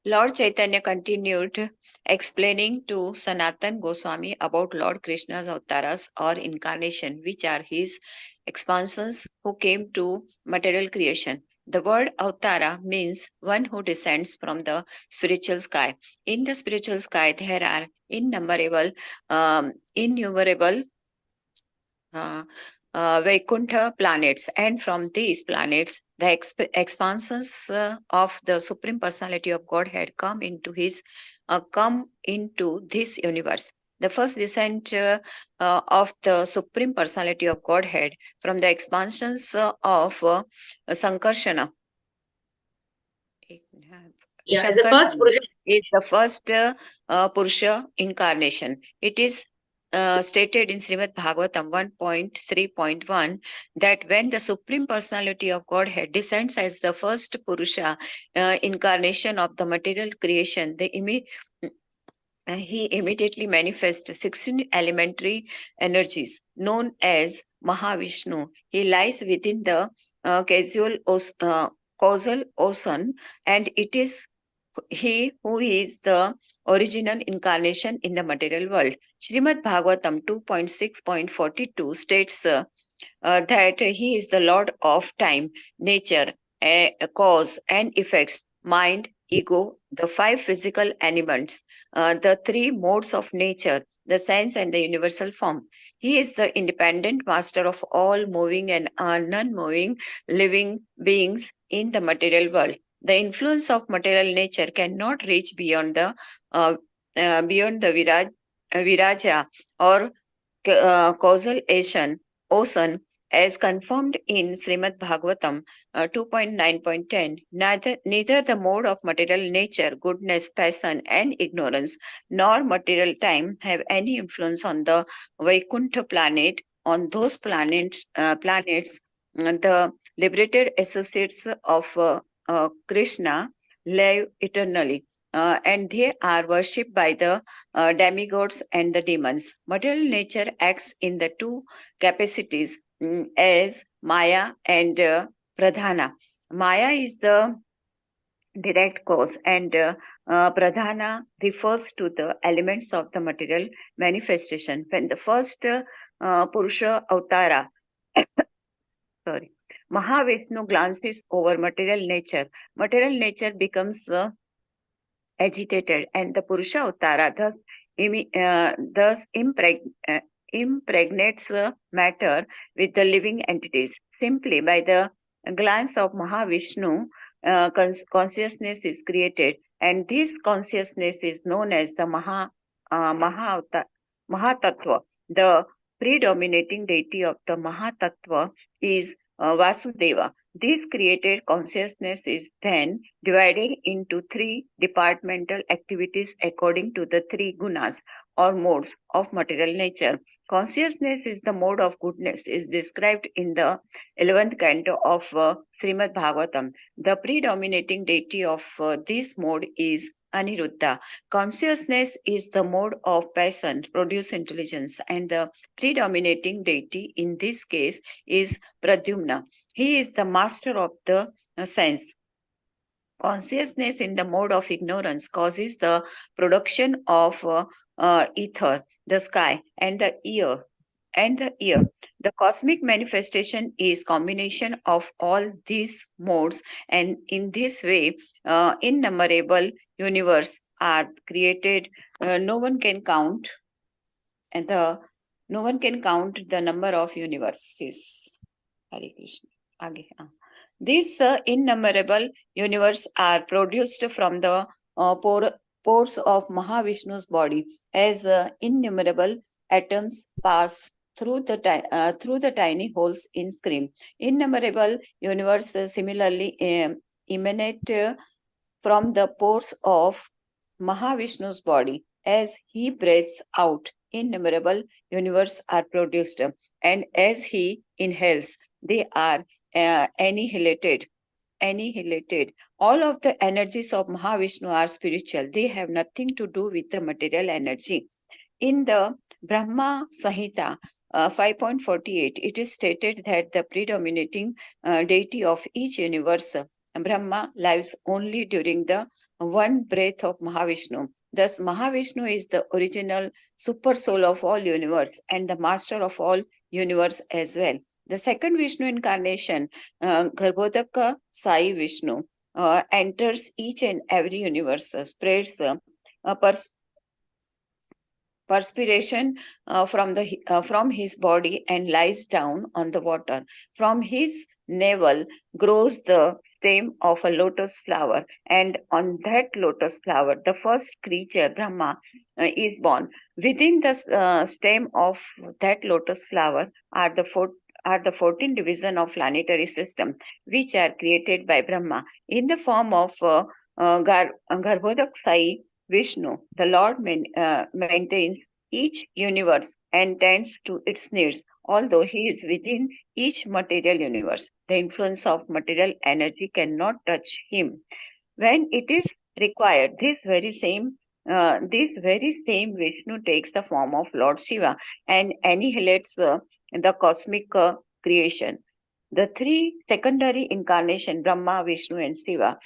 Lord Chaitanya continued explaining to Sanatan Goswami about Lord Krishna's avatars or incarnation, which are his expansions who came to material creation. The word avatara means one who descends from the spiritual sky. In the spiritual sky, there are innumerable Vaikuntha planets, and from these planets, the expansions of the Supreme Personality of Godhead come into this universe. The first descent of the Supreme Personality of Godhead from the expansions of Sankarshana. Is the first Purusha. Is the first Purusha incarnation. It is stated in Srimad Bhagavatam 1.3.1 that when the Supreme Personality of Godhead descends as the first Purusha incarnation of the material creation, he immediately manifests 16 elementary energies known as Mahavishnu. He lies within the causal ocean, and it is he who is the original incarnation in the material world. Srimad Bhagavatam 2.6.42 states that he is the Lord of time, nature, cause and effects, mind, ego, the 5 physical elements, the 3 modes of nature, the sense and the universal form. He is the independent master of all moving and non-moving living beings in the material world. The influence of material nature cannot reach beyond the viraja or causal ocean, as confirmed in Srimad Bhagavatam 2.9.10. Neither the mode of material nature, goodness, passion, and ignorance, nor material time have any influence on the Vaikuntha planet. On those planets, the liberated associates of Krishna live eternally, and they are worshipped by the demigods and the demons. Material nature acts in the 2 capacities as Maya and Pradhana. Maya is the direct cause, and Pradhana refers to the elements of the material manifestation. When the first Purusha Avatara, Mahavishnu glances over material nature becomes agitated, and the Purusha Avatara thus impregnates matter with the living entities. Simply by the glance of Mahavishnu, consciousness is created, and this consciousness is known as the Mahatattva. The predominating deity of the Mahatattva is Vasudeva. This created consciousness is then divided into 3 departmental activities according to the 3 gunas or modes of material nature. Consciousness is the mode of goodness, is described in the 11th canto of Srimad Bhagavatam. The predominating deity of this mode is Aniruddha. Consciousness is the mode of passion, produce intelligence, and the predominating deity in this case is Pradyumna. He is the master of the sense. Consciousness in the mode of ignorance causes the production of ether, the sky, and the ear. The cosmic manifestation is combination of all these modes, and in this way, innumerable universe are created. No one can count the number of universes. Hare Krishna. These innumerable universes are produced from the pores of Mahavishnu's body as innumerable atoms pass through the tiny holes in screen. Innumerable universes similarly emanate from the pores of Mahavishnu's body. As he breathes out, innumerable universes are produced, and as he inhales, they are annihilated annihilated. All of the energies of Mahavishnu are spiritual. They have nothing to do with the material energy. In the Brahma Samhita 5.48, it is stated that the predominating deity of each universe, Brahma, lives only during the one breath of Mahavishnu. Thus, Mahavishnu is the original super soul of all universe and the master of all universe as well. The second Vishnu incarnation, Garbhodaka Sai Vishnu, enters each and every universe, spreads perspiration from his body and lies down on the water. From his navel grows the stem of a lotus flower, and on that lotus flower, the first creature, Brahma, is born. Within the stem of that lotus flower are the 14 divisions of planetary system, which are created by Brahma in the form of Garbhodak Sai Vishnu. The Lord maintains each universe and tends to its needs, although he is within each material universe. The influence of material energy cannot touch him. When it is required, this very same Vishnu takes the form of Lord Shiva and annihilates the cosmic creation. The three secondary incarnations, Brahma, Vishnu, and Shiva,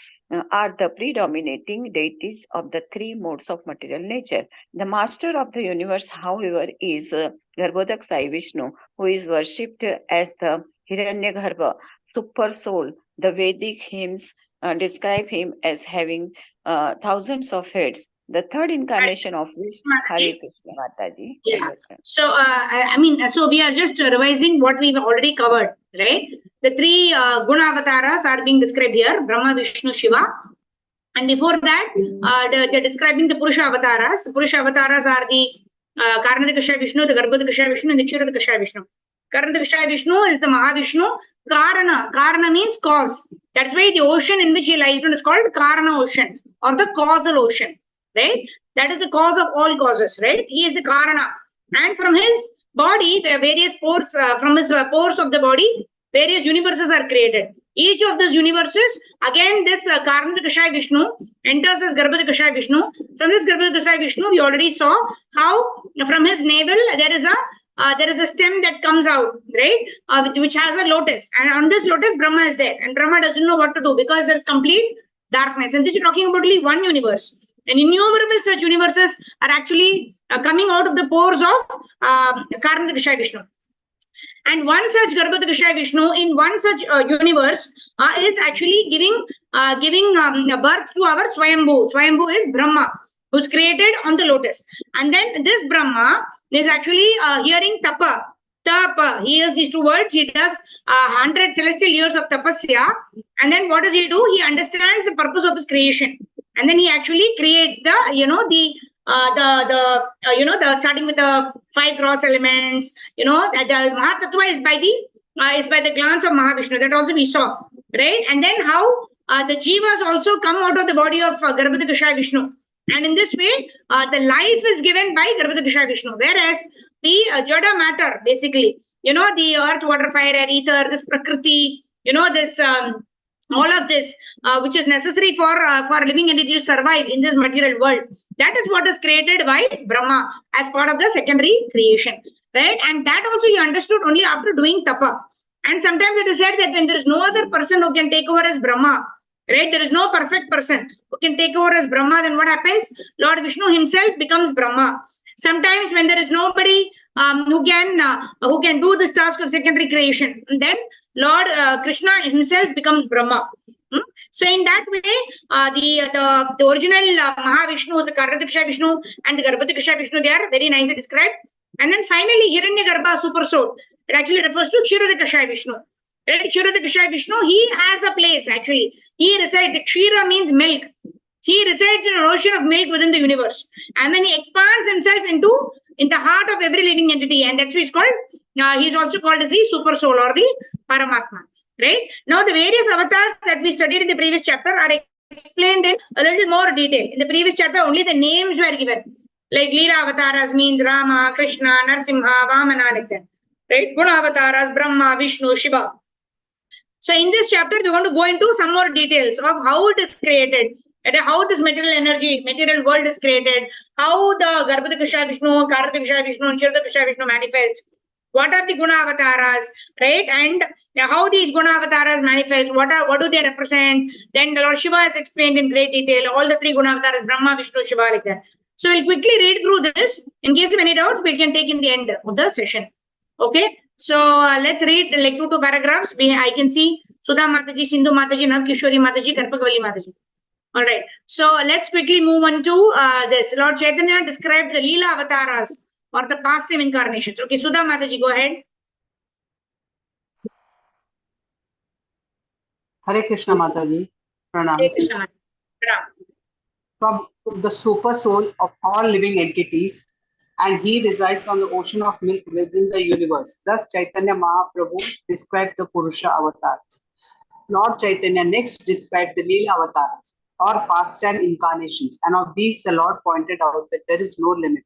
are the predominating deities of the three modes of material nature. The master of the universe, however, is Garbhodak Sai Vishnu, who is worshipped as the Hiranyagarbha, super soul. The Vedic hymns describe him as having thousands of heads. The third incarnation of Vishnu, Hare Krishna Mataji. Yeah. So, so we are just revising what we've already covered, right? The three Guna avatars are being described here, Brahma, Vishnu, Shiva. And before that, they're describing the Purusha avatars. The Purusha avatars are the Karanadakasha Vishnu, the Garbhodakasha Vishnu, and the Kshirodakasha Vishnu. Karanadakasha Vishnu is the Mahavishnu. Karana means cause. That's why the ocean in which he lies on is called Karana ocean or the causal ocean. Right? That is the cause of all causes, right? He is the Karana. And from his body, the various pores, from his pores of the body, various universes are created. Each of these universes, again, this Karanadakasha Vishnu enters as Garbhodakasha Vishnu. From this Garbhodakasha Vishnu, we already saw how from his navel there is a stem that comes out, right? Which has a lotus. And on this lotus, Brahma is there. And Brahma doesn't know what to do because there is complete darkness. And this is talking about only one universe. And innumerable such universes are actually coming out of the pores of Karanadakasha Vishnu. And one such Garbhodakasha Vishnu in one such universe is actually giving birth to our Swayambhu. Swayambhu is Brahma, who's created on the lotus. And then this Brahma is actually hearing tapa. He hears these two words. He does 100 celestial years of tapasya. And then what does he do? He understands the purpose of his creation. And then he actually creates the starting with the 5 gross elements, the Mahatattva is by the glance of Mahavishnu. That also we saw, right? And then how the jivas also come out of the body of Garbhodakasha Vishnu. And in this way, the life is given by Garbhodakasha Vishnu. Whereas the Jada matter, basically, the earth, water, fire, air, ether, this Prakriti, this all of this, which is necessary for living entity to survive in this material world. That is what is created by Brahma as part of the secondary creation, right? And that also he understood only after doing tapa. And sometimes it is said that when there is no other person who can take over as Brahma, right? There is no perfect person who can take over as Brahma, then what happens? Lord Vishnu himself becomes Brahma. Sometimes when there is nobody who can do this task of secondary creation, then Lord Krishna himself becomes Brahma. So in that way, the original Mahavishnu, the Karanadakasha Vishnu and the Garbhodakasha Vishnu, they are very nicely described. And then finally, Hiranyagarbha, super soul, it actually refers to Kshirodakasha Vishnu. Right? Kshirodakasha Vishnu, he has a place actually. He resides, Kshira means milk. He resides in an ocean of milk within the universe. And then he expands himself in the heart of every living entity. And that's why it's called, he's also called as the super soul or the Paramatma. Right? Now, the various avatars that we studied in the previous chapter are explained in a little more detail. In the previous chapter, only the names were given. Like Leela avatars means Rama, Krishna, Narsimha, Vamana, like that. Right? Guna avatars, Brahma, Vishnu, Shiva. So in this chapter, we're going to go into some more details of how it is created, and how this material energy, material world is created, how the Garbhodakasha Vishnu, Kartadakasha Vishnu, and Kshirodakasha Vishnu manifest. What are the guna avatars, right? And how these guna avatars manifest, what do they represent? Then the Lord Shiva is explained in great detail, all the three guna avatars, Brahma, Vishnu, Shiva, like that. So we'll quickly read through this. In case of any doubts, we can take in the end of the session. Okay, so let's read like two paragraphs. I can see Sudha Mataji, Sindhu Mataji, Nav Kishori Mataji, Karpakavali Mataji. All right, so let's quickly move on to this. Lord Chaitanya described the Leela avatars or the past time incarnations. Okay, Sudha Mataji, go ahead. Hare Krishna Mataji, Pranam. Hare Krishna. From the super soul of all living entities, and he resides on the ocean of milk within the universe. Thus, Chaitanya Mahaprabhu described the Purusha avatars. Lord Chaitanya next described the Leela avatars or pastime incarnations, and of these the Lord pointed out that there is no limit.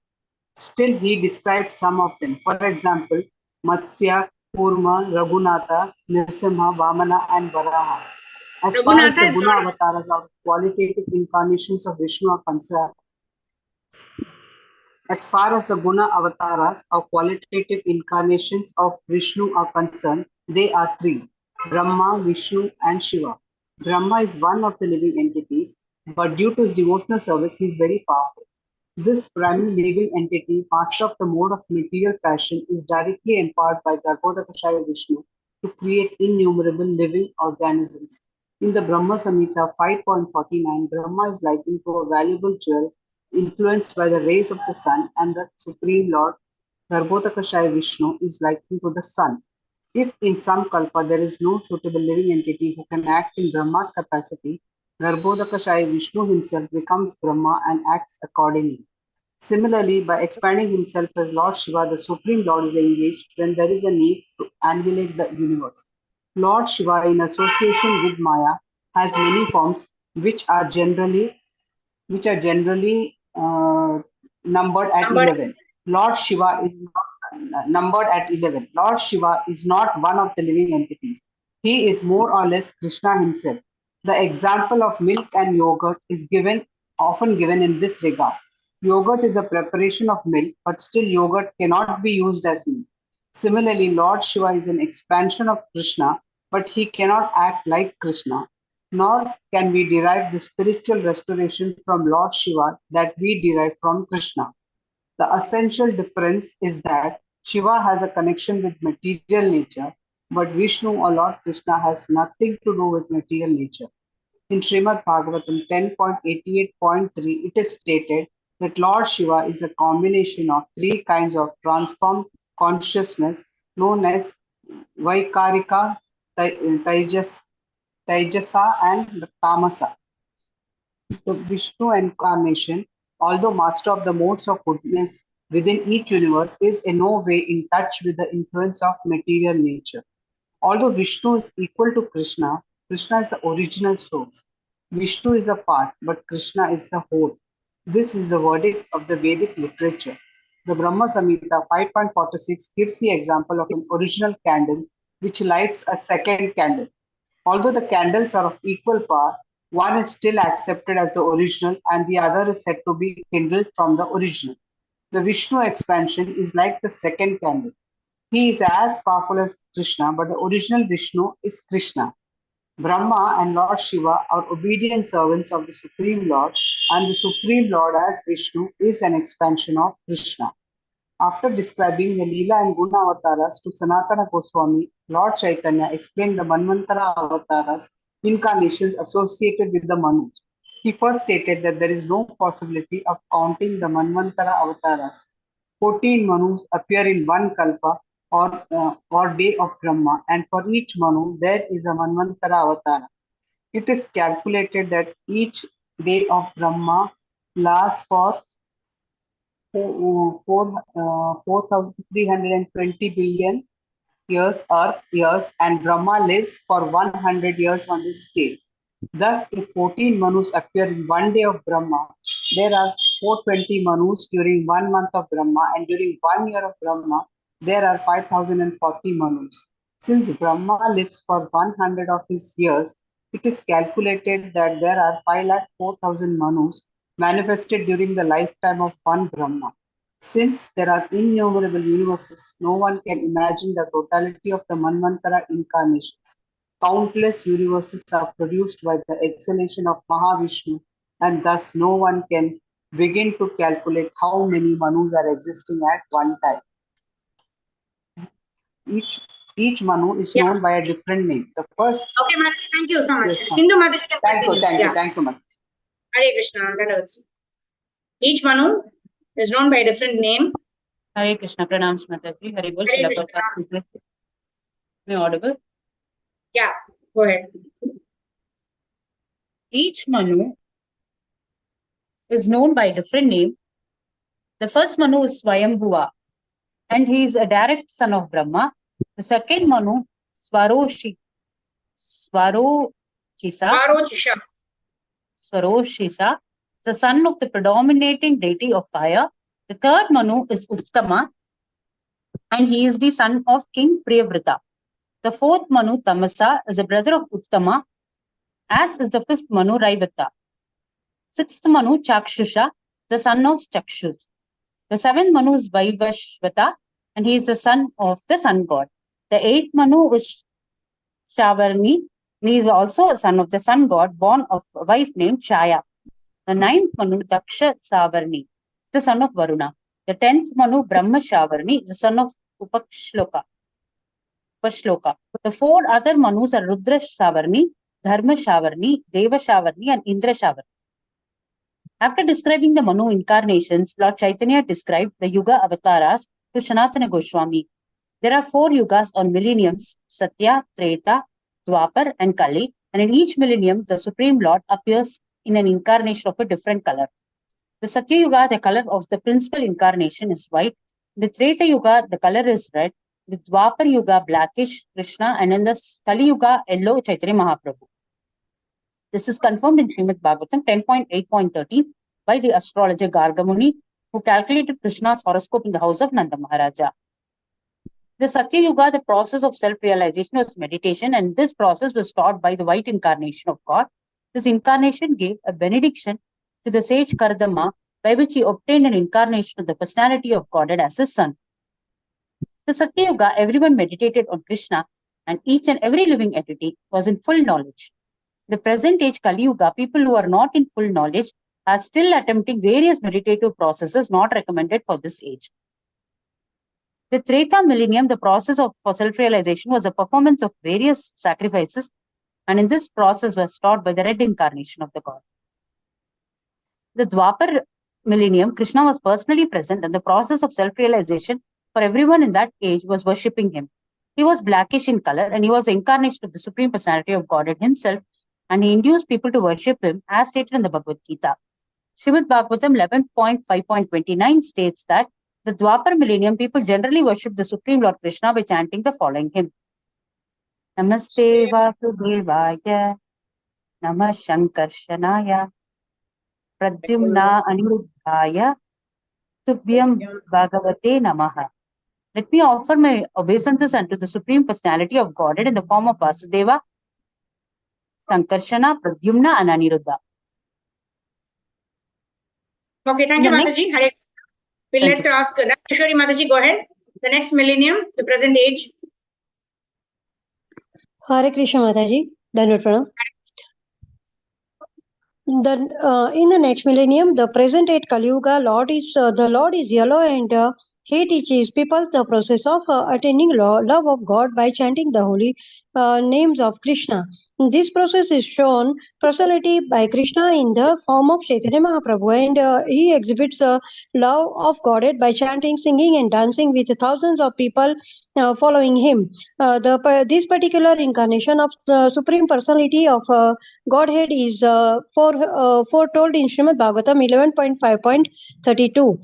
Still, he described some of them. For example, Matsya, Kurma, Raghunatha, Nrsimha, Vamana, and Varaha. As far as the Guna avatars or qualitative incarnations of Vishnu are concerned, as far as the Guna avatars or qualitative incarnations of Vishnu are concerned, they are three: Brahma, Vishnu, and Shiva. Brahma is one of the living entities, but due to his devotional service, he is very powerful. This primary living entity, master of the mode of material passion, is directly empowered by Garbhodakashaya Vishnu to create innumerable living organisms. In the Brahma Samhita 5.49, Brahma is likened to a valuable jewel influenced by the rays of the sun, and the Supreme Lord Garbhodakashaya Vishnu is likened to the sun. If in some kalpa there is no suitable living entity who can act in Brahma's capacity, Garbhodakashaya Vishnu himself becomes Brahma and acts accordingly. Similarly, by expanding himself as Lord Shiva, the Supreme Lord is engaged when there is a need to annihilate the universe. Lord Shiva, in association with Maya, has many forms which are generally numbered at 11. Lord Shiva is not numbered at 11. Lord Shiva is not one of the living entities. He is more or less Krishna himself. The example of milk and yogurt is often given in this regard. Yogurt is a preparation of milk, but still yogurt cannot be used as milk. Similarly, Lord Shiva is an expansion of Krishna, but he cannot act like Krishna. Nor can we derive the spiritual restoration from Lord Shiva that we derive from Krishna. The essential difference is that Shiva has a connection with material nature, but Vishnu or Lord Krishna has nothing to do with material nature. In Srimad Bhagavatam 10.88.3, it is stated that Lord Shiva is a combination of three kinds of transformed consciousness known as Vaikarika, Taijasa, and Tamasa. The Vishnu incarnation, although master of the modes of goodness within each universe, is in no way in touch with the influence of material nature. Although Vishnu is equal to Krishna, Krishna is the original source. Vishnu is a part, but Krishna is the whole. This is the verdict of the Vedic literature. The Brahma Samhita 5.46 gives the example of an original candle which lights a second candle. Although the candles are of equal power, one is still accepted as the original and the other is said to be kindled from the original. The Vishnu expansion is like the second candle. He is as powerful as Krishna, but the original Vishnu is Krishna. Brahma and Lord Shiva are obedient servants of the Supreme Lord, and the Supreme Lord as Vishnu is an expansion of Krishna. After describing the Leela and Guna avatars to Sanatana Goswami, Lord Chaitanya explained the Manvantara avatars, incarnations associated with the Manus. He first stated that there is no possibility of counting the Manvantara avatars. 14 Manus appear in one Kalpa or day of Brahma, and for each Manu there is a Manvantara avatar. It is calculated that each day of Brahma lasts for 4,320 billion years, Earth years, and Brahma lives for 100 years on this scale. Thus, if 14 Manus appear in one day of Brahma, there are 420 Manus during 1 month of Brahma, and during 1 year of Brahma, there are 5,040 Manus. Since Brahma lives for 100 of his years, it is calculated that there are 5,04,000 Manus manifested during the lifetime of one Brahma. Since there are innumerable universes, no one can imagine the totality of the Manvantara incarnations. Countless universes are produced by the exhalation of Mahavishnu, and thus no one can begin to calculate how many Manus are existing at one time. Each Manu is Yeah. known by a different name. The first. Okay, Mataji, thank you so much. Yes, ma'am. Sindhu Mataji can Thank you, continue. thank you, ma'am. Hare Krishna. Dandavats. Each Manu is known by a different name. Hare Krishna. Pranams, Mataji. Hare Bol. Hare Shila Krishna. Prabhupada. Am I audible? Yeah, go ahead. Each Manu is known by a different name. The first Manu is Swayambhuva, and he is a direct son of Brahma. The second Manu, Swaroshisa, Swaroshisa, the son of the predominating deity of fire. The third Manu is Uttama, and he is the son of King Priyavrata. The fourth Manu, Tamasa, is a brother of Uttama, as is the fifth Manu, Raivata. Sixth Manu, Chakshusha, the son of Chakshus. The seventh Manu is Vaivashvata, and he is the son of the sun god. The eighth Manu is Shavarni, and he is also a son of the sun god, born of a wife named Chaya. The ninth Manu, Daksha Savarni, the son of Varuna. The 10th Manu, Brahma Shavarni, the son of Upashloka. The four other Manus are Rudra Shavarni, Dharma Shavarni, Deva Shavarni, and Indra Shavarni. After describing the Manu incarnations, Lord Chaitanya described the Yuga avatars to Sanatana Goswami. There are 4 yugas or millenniums, Satya, Treta, Dwapar, and Kali, and in each millennium, the Supreme Lord appears in an incarnation of a different color. The Satya Yuga, the color of the principal incarnation is white. The Treta Yuga, the color is red. The Dwapar Yuga, blackish, Krishna, and in the Kali Yuga, yellow, Chaitanya Mahaprabhu. This is confirmed in Srimad Bhagavatam 10.8.13 by the astrologer Gargamuni, who calculated Krishna's horoscope in the house of Nanda Maharaja. The Satya Yuga, the process of self-realization, was meditation, and this process was taught by the white incarnation of God. This incarnation gave a benediction to the sage Kardama, by which he obtained an incarnation of the personality of Godhead as his son. The Satya Yuga, everyone meditated on Krishna, and each and every living entity was in full knowledge. The present age Kali Yuga, people who are not in full knowledge are still attempting various meditative processes not recommended for this age. The Treta millennium, the process for self-realization was a performance of various sacrifices, and in this process was taught by the red incarnation of the god. The Dwapar millennium, Krishna was personally present, and the process of self-realization for everyone in that age was worshipping him. He was blackish in color, and he was the incarnation of the Supreme Personality of Godhead himself, and he induced people to worship him as stated in the Bhagavad Gita. Srimad Bhagavatam 11.5.29 states that the Dwapar millennium, people generally worship the Supreme Lord Krishna by chanting the following hymn. Namaste Vasudevaya, Namah Shankarshanaya, Pradyumna Aniruddhaya, Tubhyam Bhagavate Namaha. Let me offer my obeisances unto the Supreme Personality of Godhead in the form of Vasudeva, Sankarshana, Pradyumna, and Aniruddha. Okay, thank you, Mataji. Hare. Let's ask Kishori Mataji, go ahead. The next millennium, the present age. Hare Krishna Mataji. Dandavat Pranam. In the next millennium, the present age Kali Yuga, the Lord is yellow, and he teaches people the process of attaining love of God by chanting the holy names of Krishna. This process is shown personality by Krishna in the form of Chaitanya Mahaprabhu, and he exhibits love of Godhead by chanting, singing, and dancing with thousands of people following him. This particular incarnation of the Supreme Personality of Godhead is foretold in Srimad Bhagavatam 11.5.32.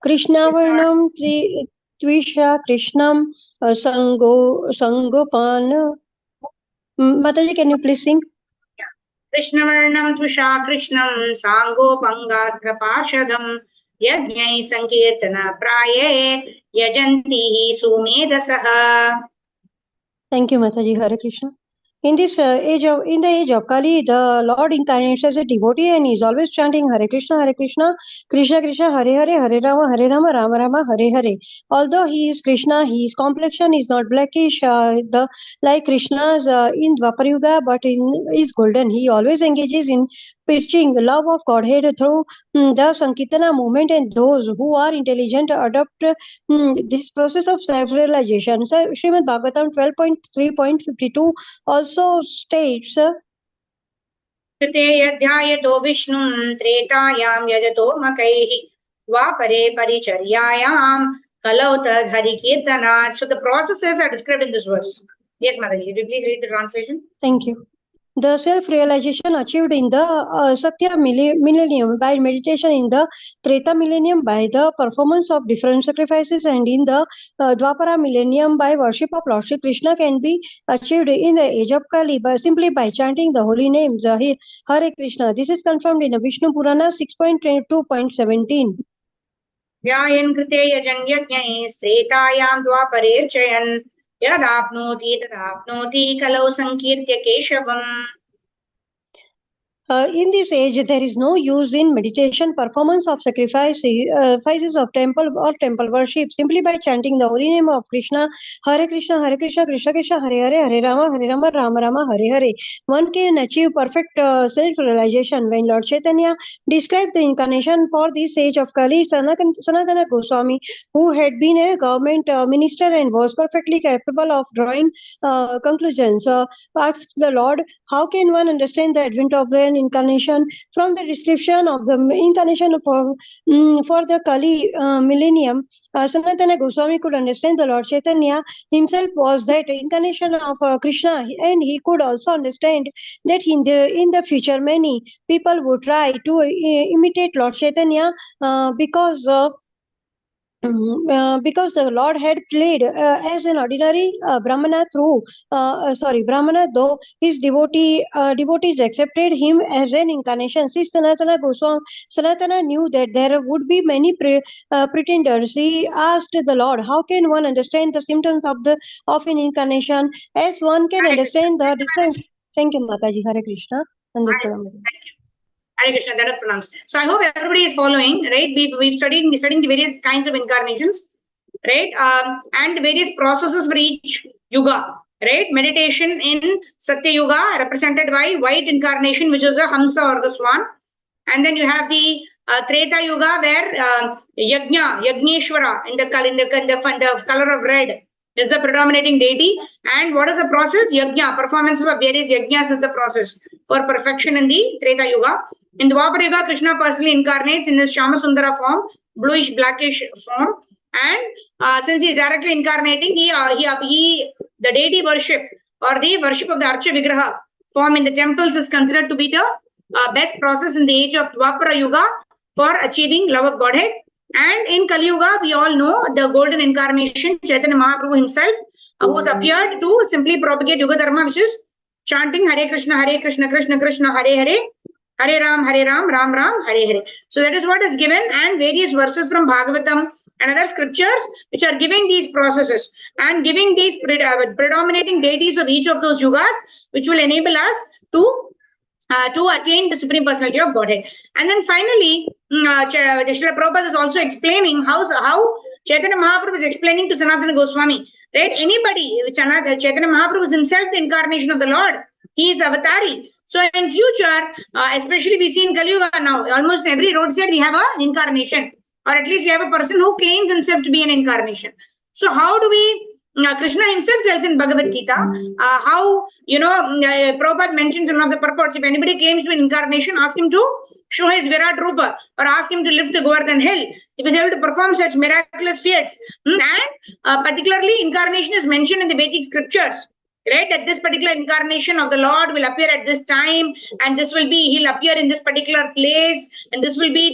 Krishna Varnam Tvisha Krishnam Sangopana. Mataji, can you please sing? Krishna Varnam Tvisha Krishnam Sangopangastra Parshadam Yajnai Sankirtana Praye Yajanti Sumedasaha. Thank you, Mataji. Hare Krishna. In the age of Kali, the Lord incarnates as a devotee and is always chanting Hare Krishna, Krishna Krishna, Hare Hare, Hare Rama, Rama Rama, Hare Hare. Although he is Krishna, his complexion is not blackish, like Krishna's in Dwapar Yuga, but is golden. He always engages in preaching love of Godhead through the Sankirtana movement, and those who are intelligent adopt this process of self-realization. So, Srimad Bhagavatam 12.3.52 also states, कृते यध्यायतो विष्णुं त्रेतायां यजतो मकैः द्वापरे परिचर्यायां कलौ तद्धरिकीर्तनात्. So the processes are described in this verse. Yes, Mataji, could you please read the translation? Thank you. The self-realization achieved in the Satya millennium by meditation, in the Treta millennium by the performance of different sacrifices, and in the Dwapara millennium by worship of Lord Shri Krishna can be achieved in the age of Kali simply by chanting the holy names Hare Krishna. This is confirmed in Vishnu Purana 6.2.17. ध्यायन् कृते यजन् यज्ञैः स्त्रेतायां द्वापरेर्चयन् यदाप्नोति तदाप्नोति कलौ संकीर्त्य केशवम्. In this age, there is no use in meditation, performance of sacrifices of temple or temple worship. Simply by chanting the holy name of Krishna, Krishna, Krishna Krishna, Hare Hare, Hare Rama, Rama Rama, Hare Hare, one can achieve perfect self-realization. When Lord Chaitanya described the incarnation for this age of Kali, Sanatana Goswami, who had been a government minister and was perfectly capable of drawing conclusions, asked the Lord, how can one understand the advent of an incarnation? From the description of the incarnation for the Kali millennium, Sanatana Goswami could understand the Lord Chaitanya himself was that incarnation of Krishna, and he could also understand that in the future many people would try to imitate Lord Chaitanya because the Lord had played as an ordinary Brahmana Brahmana, though his devotees accepted him as an incarnation. Since Sanatana knew that there would be many pretenders, he asked the Lord, how can one understand the symptoms of an incarnation as one can understand the difference? Thank you, Mataji. Hare Krishna. Hare Krishna, that is pronounced. So I hope everybody is following, right? We've studying the various kinds of incarnations, right? And the various processes for each yuga, right? Meditation in Satya Yuga represented by white incarnation, which is a Hamsa or the swan. And then you have the Treta Yuga where Yagneshwara in the color of red is the predominating deity. And what is the process? Yajna, performances of various yajnas is the process for perfection in the Treta Yuga. In Dwapara Yuga, Krishna personally incarnates in his Shamasundara form, bluish blackish form. And since he is directly incarnating, the deity worship or the worship of the Archa Vigraha form in the temples is considered to be the best process in the age of Dwapara Yuga for achieving love of Godhead. And in Kali Yuga, we all know the golden incarnation, Chaitanya Mahaprabhu himself, who has appeared to simply propagate Yuga Dharma, which is chanting Hare Krishna, Krishna Krishna, Hare Hare, Hare Ram, Ram Ram, Hare Hare. So that is what is given, and various verses from Bhagavatam and other scriptures which are giving these processes and giving these predominating deities of each of those yugas, which will enable us to attain the Supreme Personality of Godhead. And then finally, Srila Prabhupada is also explaining how Chaitanya Mahaprabhu is explaining to Sanatana Goswami, right? Anybody, Chaitanya Mahaprabhu is himself the incarnation of the Lord. He is avatari. So in future, especially we see in Kali Yuga now, almost in every roadside we have an incarnation, or at least we have a person who claims himself to be an incarnation. So how do we Krishna himself tells in Bhagavad Gita how, Prabhupada mentions in one of the purports, if anybody claims to be an incarnation, ask him to show his Virat Rupa or ask him to lift the Govardhan hill. If he is able to perform such miraculous feats. And particularly incarnation is mentioned in the Vedic scriptures. Right, that this particular incarnation of the Lord will appear at this time, and he'll appear in this particular place, and this will be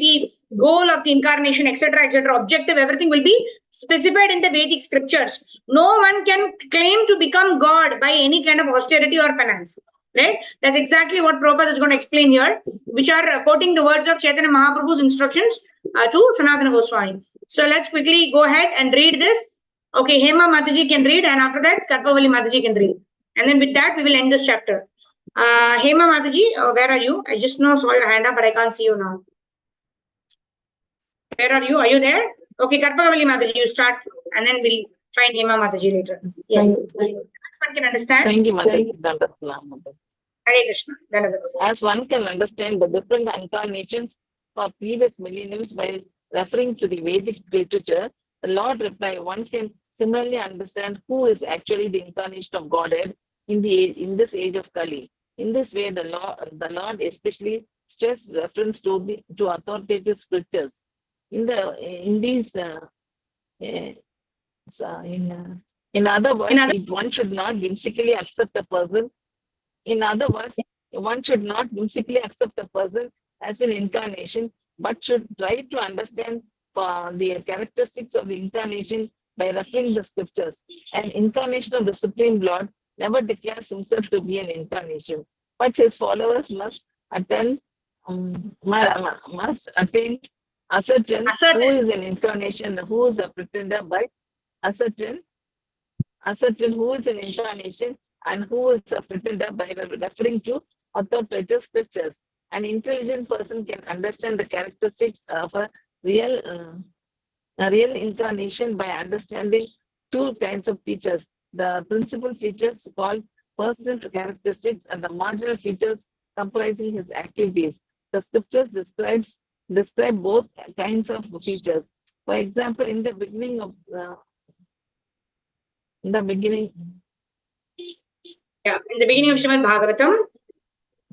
the goal of the incarnation, etc., etc. Objective, everything will be specified in the Vedic scriptures. No one can claim to become God by any kind of austerity or penance. Right? That's exactly what Prabhupada is going to explain here, which are quoting the words of Chaitanya Mahaprabhu's instructions to Sanatana Goswami. So let's quickly go ahead and read this. Okay, Hema Mataji can read, and after that, Karpavali Mataji can read. And then with that, we will end this chapter. Hema Mataji, where are you? I just now saw your hand up, but I can't see you now. Where are you? Are you there? Okay, Karpavali Mataji, you start, and then we'll find Hema Mataji later. Yes. One can understand. Thank you, Mataji. Hare Krishna. As one can understand the different incarnations for previous millenniums while referring to the Vedic literature, the Lord replied, one can similarly understand who is actually the incarnation of Godhead in this age of Kali. In this way, the Lord especially stressed reference to authoritative scriptures. In other words, one should not whimsically accept a person. In other words, one should not whimsically accept a person as an incarnation, but should try to understand the characteristics of the incarnation by referring the scriptures. An incarnation of the Supreme Lord never declares himself to be an incarnation, but his followers must ascertain who is an incarnation, who is a pretender, by ascertain who is an incarnation and who is a pretender by referring to authoritative scriptures. An intelligent person can understand the characteristics of a real incarnation by understanding two kinds of features: the principal features called personal characteristics and the marginal features comprising his activities. The scriptures describe both kinds of features. For example, in the beginning, in the beginning of Srimad Bhagavatam.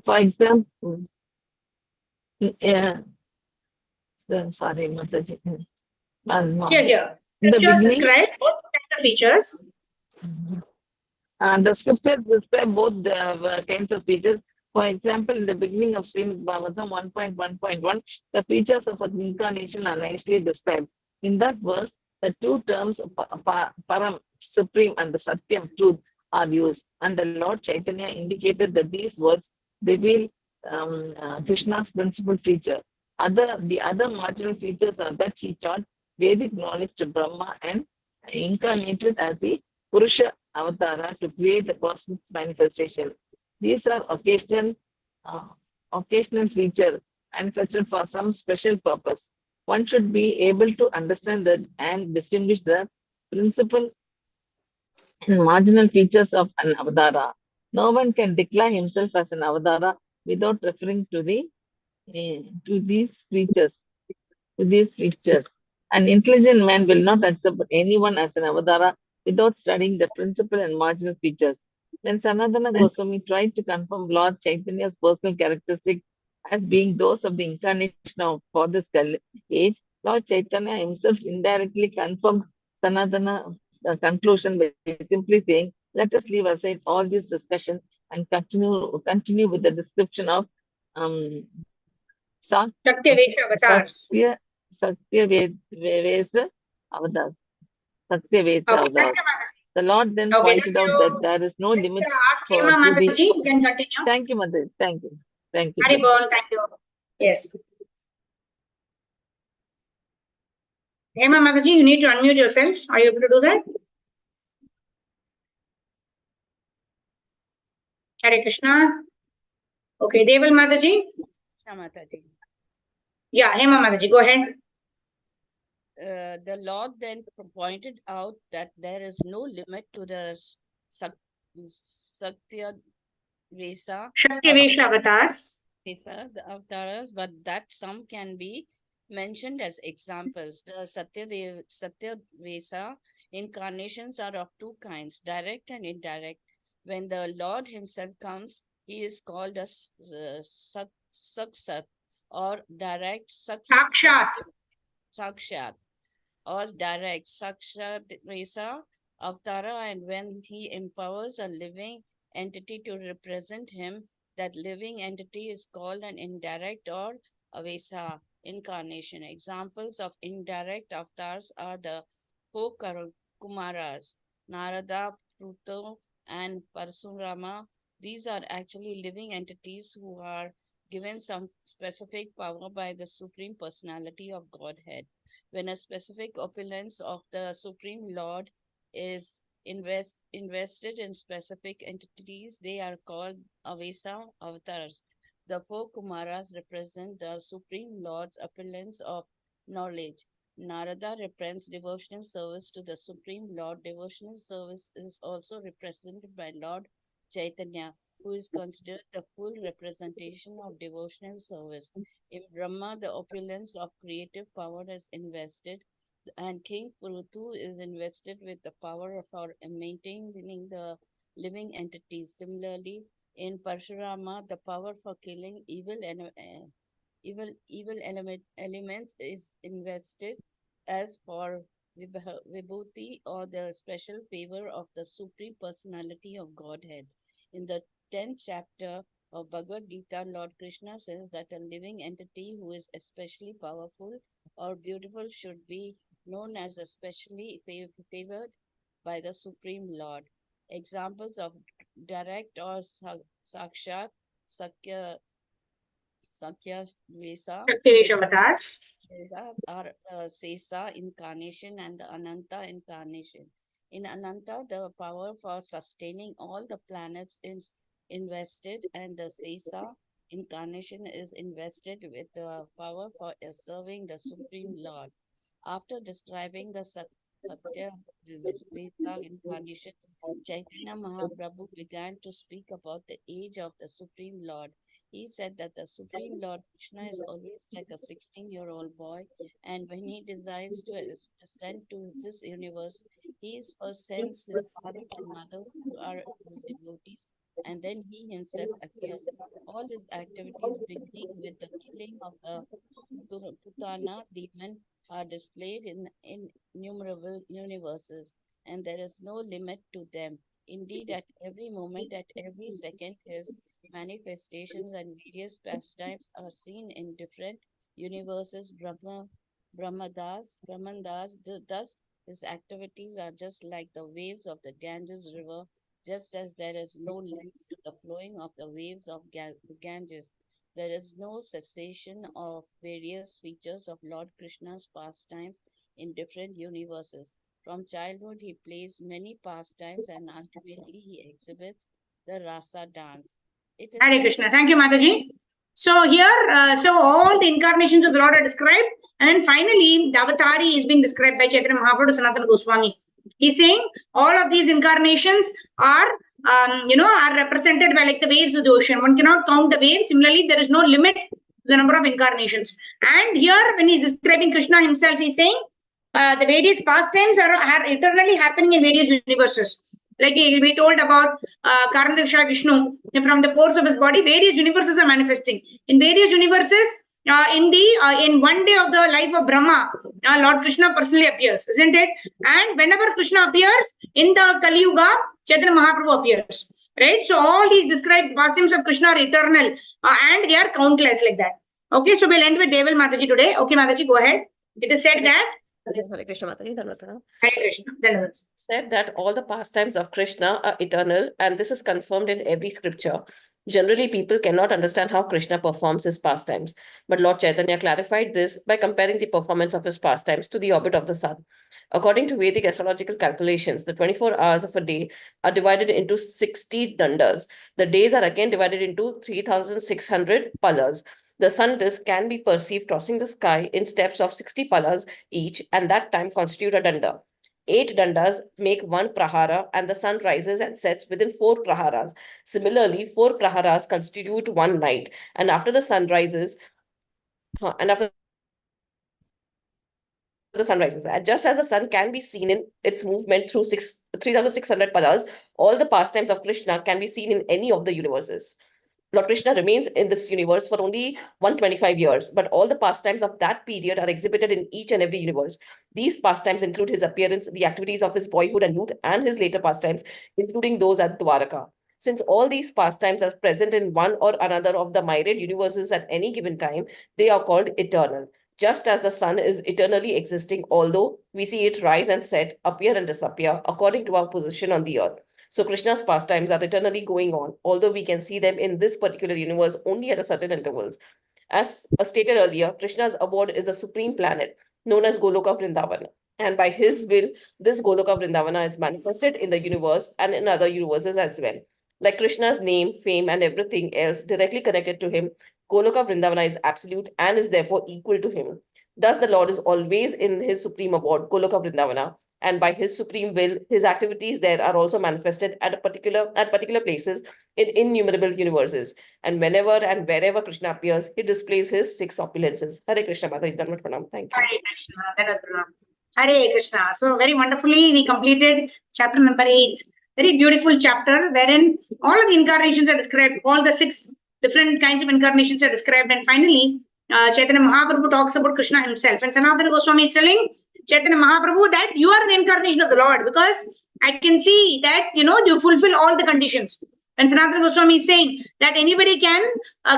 For example, sorry, Mataji. Here. In the beginning, describe both kinds of features. The scriptures describe both the kinds of features. For example, in the beginning of Srimad Bhagavatam 1.1.1, the features of an incarnation are nicely described. In that verse, the two terms Param, Supreme, and the Satyam, Truth, are used. And the Lord Chaitanya indicated that these words reveal Krishna's principal feature. The other marginal features are that he taught Vedic knowledge to Brahma and incarnated as the Purusha Avatara to create the cosmic manifestation. These are occasional features manifested for some special purpose. One should be able to understand that and distinguish the principal and marginal features of an avatara. No one can declare himself as an avatara without referring to these features. An intelligent man will not accept anyone as an avatara without studying the principal and marginal features. When Sanatana Goswami tried to confirm Lord Chaitanya's personal characteristics as being those of the incarnation for this age, Lord Chaitanya himself indirectly confirmed Sanatana's conclusion by simply saying, "Let us leave aside all this discussion and continue with the description of Satyavesha avatars. Satyavesa avatars. Satyavesa avatars. The Lord then pointed out that there is no limit ask Hema Mataji. You can continue. Thank you, Mother. Thank you. Thank you. Haribol, thank you. Yes. Hema Mataji, you need to unmute yourself. Are you able to do that? Hare Krishna. Okay, Deval Mataji. Mataji. Yeah, Hema Mataji, go ahead. The Lord then pointed out that there is no limit to the Satyavesa avatars. The avatars, but that some can be mentioned as examples. The Satyavesa incarnations are of two kinds, direct and indirect. When the Lord himself comes, he is called as Saksat or direct Sakshat or direct Sakshat Avatara, and when he empowers a living entity to represent him, that living entity is called an indirect or Avesa incarnation. Examples of indirect avatars are the four Kumaras, Narada, Pruto, and Parsurama. These are actually living entities who are given some specific power by the Supreme Personality of Godhead. When a specific opulence of the Supreme Lord is invested in specific entities. They are called Avesa avatars. The four Kumaras represent the Supreme Lord's opulence of knowledge. Narada represents devotional service to the Supreme Lord. Devotional service is also represented by Lord Chaitanya, who is considered the full representation of devotional service. In Brahma, the opulence of creative power is invested, and King Prutu is invested with the power for maintaining the living entities. Similarly, in Parshurama, the power for killing evil elements is invested as for Vibhuti, or the special favor of the Supreme Personality of Godhead. In the 10th chapter of Bhagavad Gita, Lord Krishna says that a living entity who is especially powerful or beautiful should be known as especially favored by the Supreme Lord. Examples of direct or sakshat sakya Sakyasvesa Shaktivesh avatars. are Sesa incarnation and the Ananta incarnation. In Ananta, the power for sustaining all the planets is invested, and the Sesa incarnation is invested with the power for serving the Supreme Lord. After describing the Satya Vesa incarnation, Chaitanya Mahaprabhu began to speak about the age of the Supreme Lord. He said that the Supreme Lord Krishna is always like a 16-year-old boy, and when he desires to ascend to this universe, he first sends his father and mother, who are his devotees, and then he himself appears. All his activities, beginning with the killing of the Putana demon, are displayed in innumerable universes, and there is no limit to them. Indeed, at every moment, at every second, his manifestations and various pastimes are seen in different universes. Brahmadas, thus his activities are just like the waves of the Ganges river, just as there is no limit to the flowing of the waves of the Ganges. There is no cessation of various features of Lord Krishna's pastimes in different universes. From childhood, he plays many pastimes, and ultimately he exhibits the rasa dance. It is Hare said Krishna. Thank you, Mataji. So here, so all the incarnations of the Lord are described, and then finally, the avatari is being described by Chaitanya Mahaprabhu to Sanatana Goswami. He's saying all of these incarnations are, are represented by like the waves of the ocean. One cannot count the waves. Similarly, there is no limit to the number of incarnations. And here, when he's describing Krishna himself, he's saying the various pastimes are eternally happening in various universes. Like we told about Karanaksha Vishnu, from the pores of his body, various universes are manifesting. In various universes, in one day of the life of Brahma, Lord Krishna personally appears, isn't it? And whenever Krishna appears in the Kali Yuga, Chaitanya Mahaprabhu appears. Right? So all these described pastimes of Krishna are eternal and they are countless like that. Okay, so we'll end with Deval Mataji today. Okay, Mataji, go ahead. It is said that Hare Krishna Mataji, Dhanvatana. Hare Krishna. Dhanavad. Said that all the pastimes of Krishna are eternal, and this is confirmed in every scripture. Generally, people cannot understand how Krishna performs his pastimes, but Lord Chaitanya clarified this by comparing the performance of his pastimes to the orbit of the sun. According to Vedic astrological calculations, the 24 hours of a day are divided into 60 dandas. The days are again divided into 3,600 palas. The sun disk can be perceived crossing the sky in steps of 60 palas each, and that time constitute a danda. 8 dandas make one prahara, and the sun rises and sets within 4 praharas. Similarly, 4 praharas constitute one night, and after the sun rises, and just as the sun can be seen in its movement through 3,600 palas, all the pastimes of Krishna can be seen in any of the universes. Lord Krishna remains in this universe for only 125 years, but all the pastimes of that period are exhibited in each and every universe. These pastimes include his appearance, the activities of his boyhood and youth, and his later pastimes, including those at Dwaraka. Since all these pastimes are present in one or another of the myriad universes at any given time, they are called eternal. Just as the sun is eternally existing, although we see it rise and set, appear and disappear according to our position on the earth. So Krishna's pastimes are eternally going on, although we can see them in this particular universe only at a certain intervals. As stated earlier, Krishna's abode is the supreme planet, known as Goloka Vrindavan. And by his will, this Goloka Vrindavana is manifested in the universe and in other universes as well. Like Krishna's name, fame, and everything else directly connected to him, Goloka Vrindavana is absolute and is therefore equal to him. Thus, the Lord is always in his supreme abode, Goloka Vrindavana, and by his supreme will, his activities there are also manifested at particular places in innumerable universes. And whenever and wherever Krishna appears, he displays his six opulences. Hare Krishna, Mother Internet Pranam. Thank you. Hare Krishna, Dhanadhana. Hare Krishna. So very wonderfully we completed chapter number 8. Very beautiful chapter wherein all of the incarnations are described, all the 6 different kinds of incarnations are described, and finally Chaitanya Mahaprabhu talks about Krishna himself, and Sanatana Goswami is telling Chaitanya Mahaprabhu that you are an incarnation of the Lord because I can see that you fulfill all the conditions. And Sanatana Goswami is saying that anybody can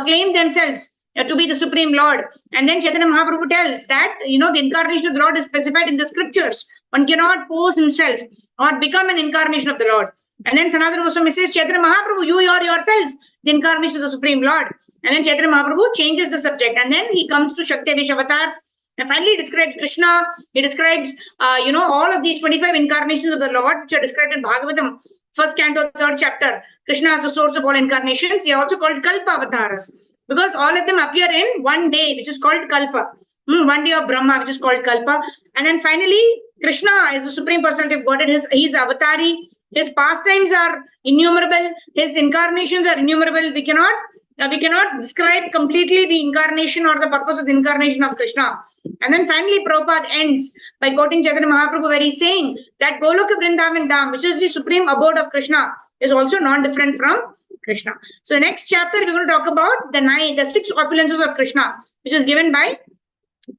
claim themselves to be the Supreme Lord. And then Chaitanya Mahaprabhu tells that, the incarnation of the Lord is specified in the scriptures. One cannot pose himself or become an incarnation of the Lord. And then Sanatana Goswami says, Chaitanya Mahaprabhu, you are yourself the incarnation of the Supreme Lord. And then Chaitanya Mahaprabhu changes the subject. And then he comes to Shakti Vish avatars. And finally, he describes Krishna. He describes, all of these 25 incarnations of the Lord, which are described in Bhagavatam, 1st canto, 3rd chapter. Krishna is the source of all incarnations. He also called Kalpa avatars, because all of them appear in one day, which is called Kalpa. One day of Brahma, which is called Kalpa. And then finally, Krishna is the Supreme Personality of Godhead. He's avatari. His pastimes are innumerable. His incarnations are innumerable. We cannot describe completely the incarnation or the purpose of the incarnation of Krishna. And then finally, Prabhupada ends by quoting Chaitanya Mahaprabhu, where he's saying that Goloka Vrindavan Dham, which is the supreme abode of Krishna, is also non-different from Krishna. So the next chapter, we're going to talk about the 6 opulences of Krishna, which is given by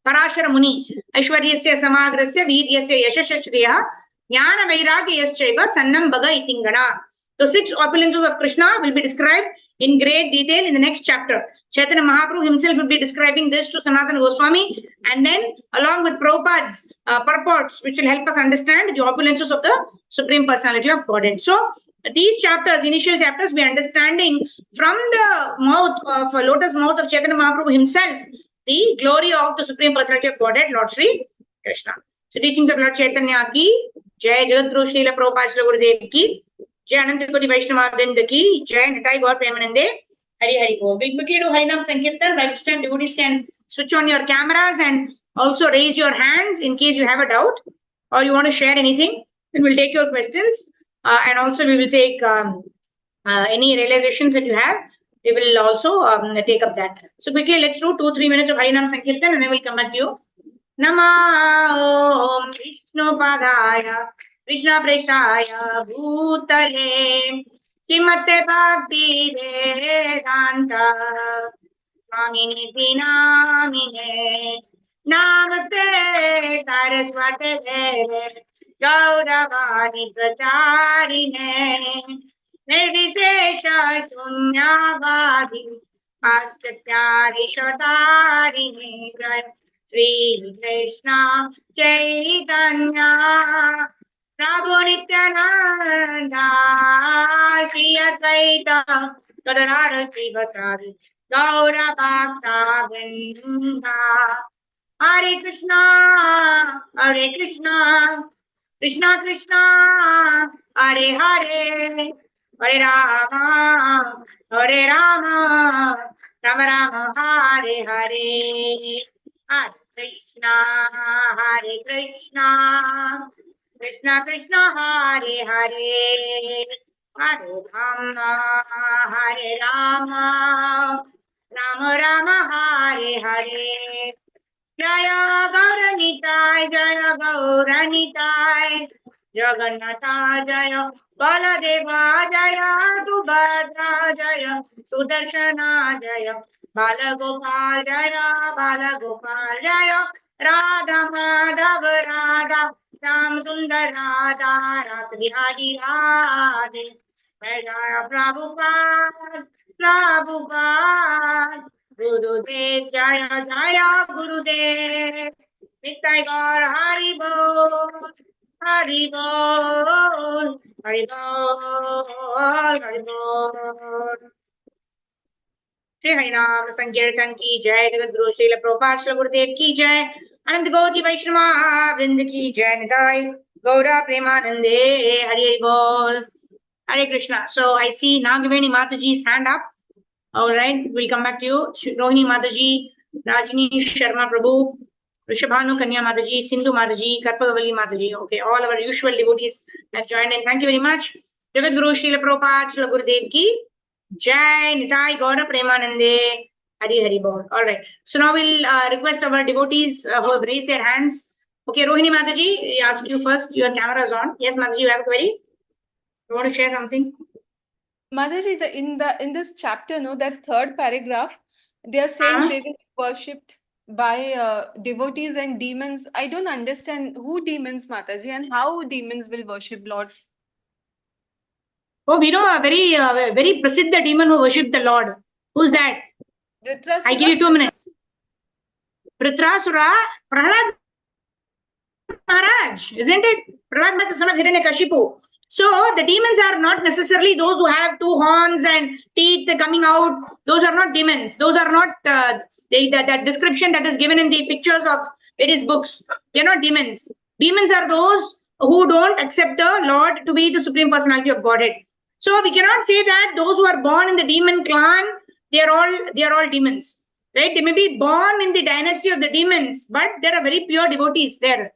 Parashara Muni. Aishwaryasya Samagrasya Viryasya Yashasya Shriya Jnana Vairagyayasya Sannam Bhaga Itingana. The 6 opulences of Krishna will be described in great detail in the next chapter. Chaitanya Mahaprabhu himself will be describing this to Sanatana Goswami, and then along with Prabhupada's purports, which will help us understand the opulences of the Supreme Personality of Godhead. So these chapters, initial chapters, we are understanding from the mouth of lotus mouth of Chaitanya Mahaprabhu himself the glory of the Supreme Personality of Godhead, Lord Sri Krishna. So teachings of Lord Chaitanya ki Jai, Jagadguru Srila Prabhupada Srila Gurudev ki Jai, Ananta Koti Vaishnava Vrinda ki Jai, Nitai Gaur Premanande, Hari Hari Gaur. We'll quickly do Harinam Sankirtan, by which time devotees can switch on your cameras and also raise your hands in case you have a doubt or you want to share anything. Then we'll take your questions and also we will take any realizations that you have. We will also take up that. So quickly, let's do 2-3 minutes of Harinam Sankirtan and then we'll come back to you. Nama Om Vishnu Padaya Krishna Preshaya Bhutale Srimate Bhakti Vedanta Swamini Namine Namaste Saraswate Gauravani Pracharine Nirvisesha Sunyavadi Paschatari Shatari Sri Krishna Chaitanya Prabhu Nityananda Shri Advaita Gadadhara Srivasari Gaura Bhakta Vrinda Hare Krishna Krishna Krishna Hare Hare Hare Rama Rama Rama Hare Hare Hare Krishna Krishna Krishna Hare Hare Hare Rama Rama Hare Hare Jaya Gauranitai Jaya Gauranitai Jagannatha Jaya Baladeva Jaya Subhadra Jaya Sudarshana Jaya Balagopal Jaya Balagopal Jaya Radha Madhava Radha Ram Sundar Radha Rat Bihari Radhe Jaya Prabhupada Prabhupada Gurudev Jaya Jaya Gurudev Nitai Gaur Hari Bol Hari Bol Hari Bol Hari Bol Shri Harinam Sankirtan ki Jai Jagadguru Srila Prabhupada Srila Gurudev ki Jai Anand Gauti Vaishnava Vrind ki Jai Nitai Gaura Premanande Hari Hari Bol. Hare Krishna. So I see Nagaveni Mataji's hand up. All right, we'll come back to you. Rohini Mataji, Rajini Sharma Prabhu, Rishabhanu Kanya Mataji, Sindhu Mataji, Karpagavali Mataji. Okay, all our usual devotees have joined in. Thank you very much. Jagat Guru Srila Prabhupada, Srila Gurudev ki Jai Nitai Gaura Premanande Hari Hari Bol. All right. So now we'll request our devotees who have raised their hands. Okay, Rohini Mataji, we asked you first. Your camera is on. Yes, Mataji, you have a query? You want to share something? Mataji, in this chapter, no, that third paragraph, they are saying they will be worshipped by devotees and demons. I don't understand who demons, Mataji, and how demons will worship Lord. Oh, we know a very prasiddha demon who worshipped the Lord. Who's that? I give you 2 minutes. Vritrasura, Prahlad Maharaj, isn't it? Prahlad Maharaj, son of Hiranyakashipu. So the demons are not necessarily those who have 2 horns and teeth coming out. Those are not demons. Those are not that description that is given in the pictures of various books. They are not demons. Demons are those who don't accept the Lord to be the Supreme Personality of Godhead. So we cannot say that those who are born in the demon clan, they are all demons. Right? They may be born in the dynasty of the demons, but there are very pure devotees there.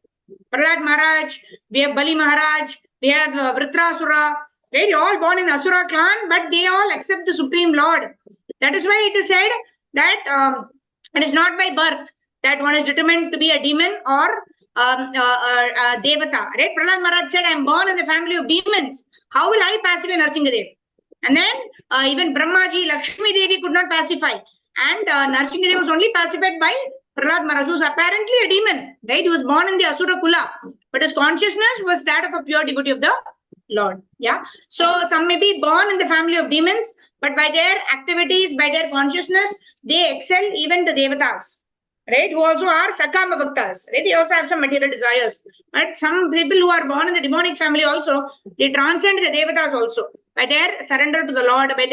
Prahlad Maharaj, we have Bali Maharaj, we have Vritrasura, right? They're all born in Asura clan, but they all accept the Supreme Lord. That is why it is said that it is not by birth that one is determined to be a demon or Devata. Right? Prahlad Maharaj said, I am born in the family of demons. How will I pacify Narasimhadev? And then even Brahmaji, Lakshmi Devi could not pacify. And Narasimhadev was only pacified by Prahlad Maharaj, who was apparently a demon, right? He was born in the Asura Kula, but his consciousness was that of a pure devotee of the Lord. Yeah. So some may be born in the family of demons, but by their activities, by their consciousness, they excel even the Devatas, right? Who also are Sakama Bhaktas, right? They also have some material desires. But some people who are born in the demonic family also, they transcend the Devatas also by their surrender to the Lord, by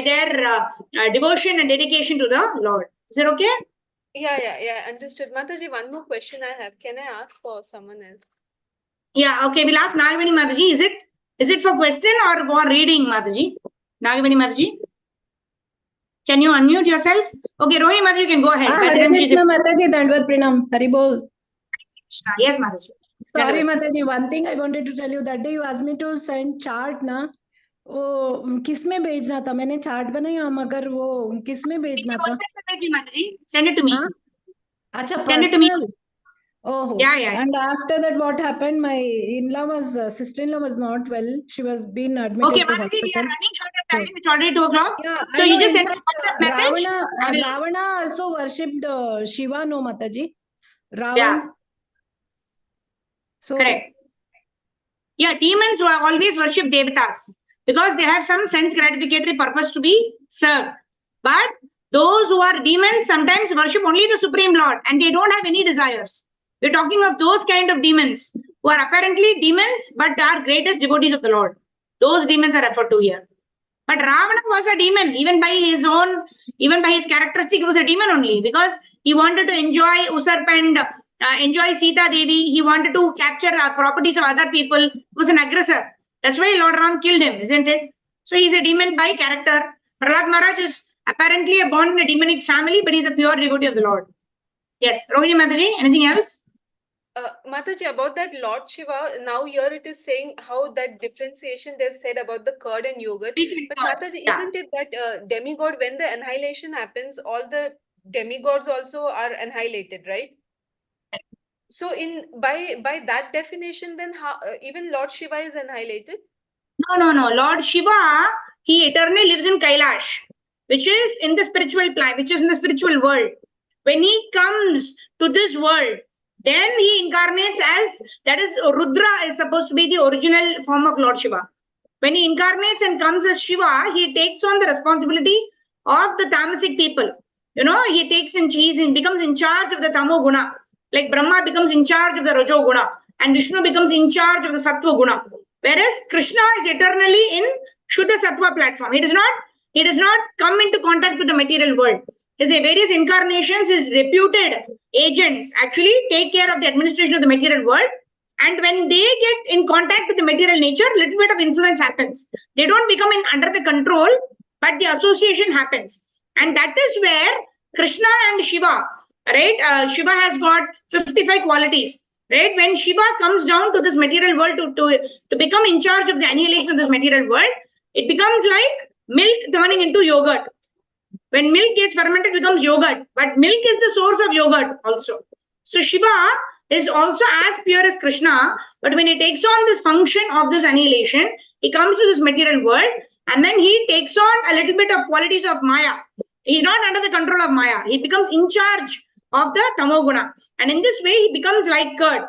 their devotion and dedication to the Lord. Is it okay? Yeah, understood. Mataji, one more question I have. Can I ask for someone else? Yeah, okay. We'll ask Nagavani Mataji. Is it for question or for reading, Mataji? Nagavani Mataji? Can you unmute yourself? Okay, Rohini Mataji, you can go ahead. Hare Krishna Mataji, Dandvat Pranam. Hari Bol. Yes, Mataji. Sorry, Mataji. One thing I wanted to tell you, that day you asked me to send chart ना, वो किस में भेजना था? मैंने chart बनाया मगर वो किस में भेजना था? Send it to me. अच्छा, send it to me. Oh, yeah. And after that, what happened? My sister-in-law was not well. She was being admitted Okay, to Mataji, hospital. we are running short of time. It's already 2 o'clock. Yeah, so I you know, just in send a fact, WhatsApp message. Ravana also worshipped Shiva, no, Mataji? Ravan. Yeah. So, correct. Yeah, demons always worship Devatas because they have some sense gratificatory purpose to be served. But those who are demons sometimes worship only the Supreme Lord and they don't have any desires. We're talking of those kind of demons who are apparently demons but are greatest devotees of the Lord. Those demons are referred to here. But Ravana was a demon, even by his characteristic, he was a demon only because he wanted to usurp and enjoy Sita Devi. He wanted to capture properties of other people. He was an aggressor. That's why Lord Ram killed him, isn't it? So he's a demon by character. Prahlad Maharaj is apparently born in a demonic family, but he's a pure devotee of the Lord. Yes, Rohini Mataji, anything else? Mataji, about that Lord Shiva, now here it is saying how that differentiation they've said about the curd and yogurt. But Mataji, isn't it that demigod, when the annihilation happens, all the demigods also are annihilated, right? So by that definition, then how even Lord Shiva is annihilated? No. Lord Shiva, he eternally lives in Kailash, which is in the spiritual plane, which is in the spiritual world. When he comes to this world, then he incarnates as, that is, Rudra is supposed to be the original form of Lord Shiva. When he incarnates and comes as Shiva, he takes on the responsibility of the tamasic people. He becomes in charge of the Tamo Guna. Like Brahma becomes in charge of the Rajo Guna and Vishnu becomes in charge of the Sattva Guna. Whereas Krishna is eternally in Shuddha Sattva platform. He does not come into contact with the material world. His various incarnations, his reputed agents actually take care of the administration of the material world. And when they get in contact with the material nature, little bit of influence happens. They don't become under the control, but the association happens. And that is where Krishna and Shiva, right? Shiva has got 55 qualities, right? When Shiva comes down to this material world to become in charge of the annihilation of this material world, it becomes like milk turning into yogurt. When milk gets fermented, it becomes yogurt. But milk is the source of yogurt also. So Shiva is also as pure as Krishna, but when he takes on this function of this annihilation, he comes to this material world and then he takes on a little bit of qualities of Maya. He's not under the control of Maya. He becomes in charge of the Tamoguna. And in this way, he becomes like curd.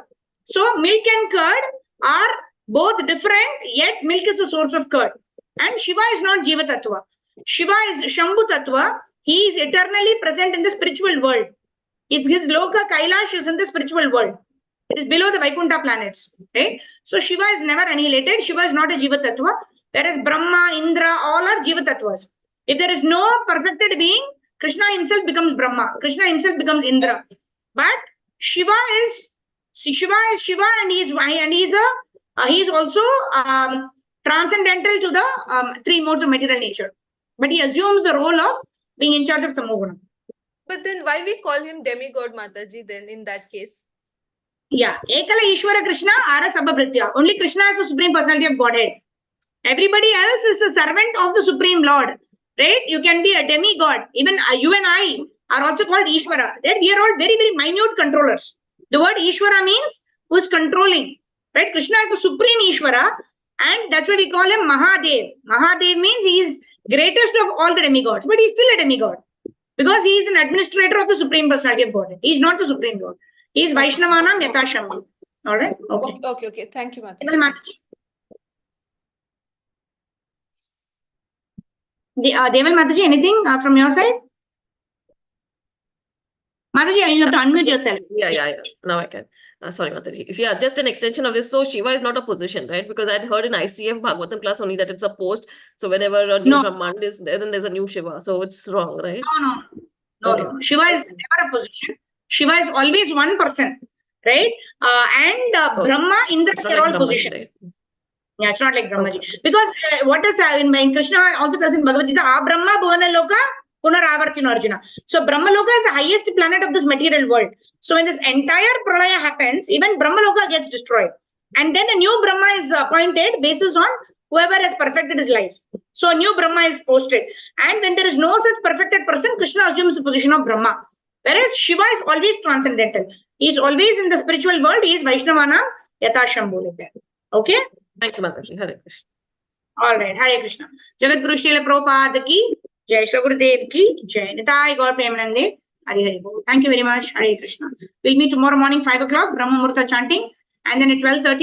So milk and curd are both different, yet milk is the source of curd. And Shiva is not Jiva Tattva. Shiva is Shambhu Tattva. He is eternally present in the spiritual world. His Loka Kailash is in the spiritual world. It is below the Vaikuntha planets. Right? So Shiva is never annihilated. Shiva is not a Jiva Tattva. Whereas Brahma, Indra, all are Jiva Tattvas. If there is no perfected being, Krishna himself becomes Brahma. Krishna himself becomes Indra. But Shiva is Shiva, and he is also transcendental to the three modes of material nature. But he assumes the role of being in charge of Tamoguna. But then why we call him demigod, Mataji, then in that case? Yeah. Ekala Ishvara Krishna Ara Sabhabritya. Only Krishna is the supreme personality of Godhead. Everybody else is a servant of the Supreme Lord. Right? You can be a demigod. Even you and I are also called Ishvara. We are all very, very minute controllers. The word Ishvara means who is controlling. Right? Krishna is the supreme Ishvara. And that's why we call him Mahadev. Mahadev means he is greatest of all the demigods. But he is still a demigod. Because he is an administrator of the Supreme Personality of Godhead. He is not the Supreme Lord. He is Vaishnavanam Yatashambhu. All right? Okay. Thank you, Mataji. Deval Mataji, anything from your side? Mataji, you have to unmute yourself. Yeah. Now I can. Sorry, Mataji. So, yeah, just an extension of this. So Shiva is not a position, right? Because I'd heard in ICF Bhagavatam class only that it's a post. So whenever a new Brahman is there, then there's a new Shiva. So it's wrong, right? No. Shiva is never a position. Shiva is always one person, right? Brahma, Indra, they're all positions. Right? Yeah, it's not like Brahmaji. Because what is in Krishna also tells in Bhagavad Gita, Brahma Bhuvana Loka Punaravartino Arjuna. So Brahma Loka is the highest planet of this material world. So when this entire pralaya happens, even Brahma Loka gets destroyed. And then a new Brahma is appointed basis on whoever has perfected his life. So a new Brahma is posted. And when there is no such perfected person, Krishna assumes the position of Brahma. Whereas Shiva is always transcendental. He is always in the spiritual world. He is Vaishnavana Yatashambhu like that. Okay? Thank you, Mataji. Hare Krishna. All right. Hare Krishna. Jagat Guru Srila Prabhupada ki Jai, Shri Gurudev ki Jai. Nitai Gaur Premanande. Hari Hari Bol. Thank you very much. Hare Krishna. We'll meet tomorrow morning 5 o'clock, Brahma Murta chanting. And then at 12:30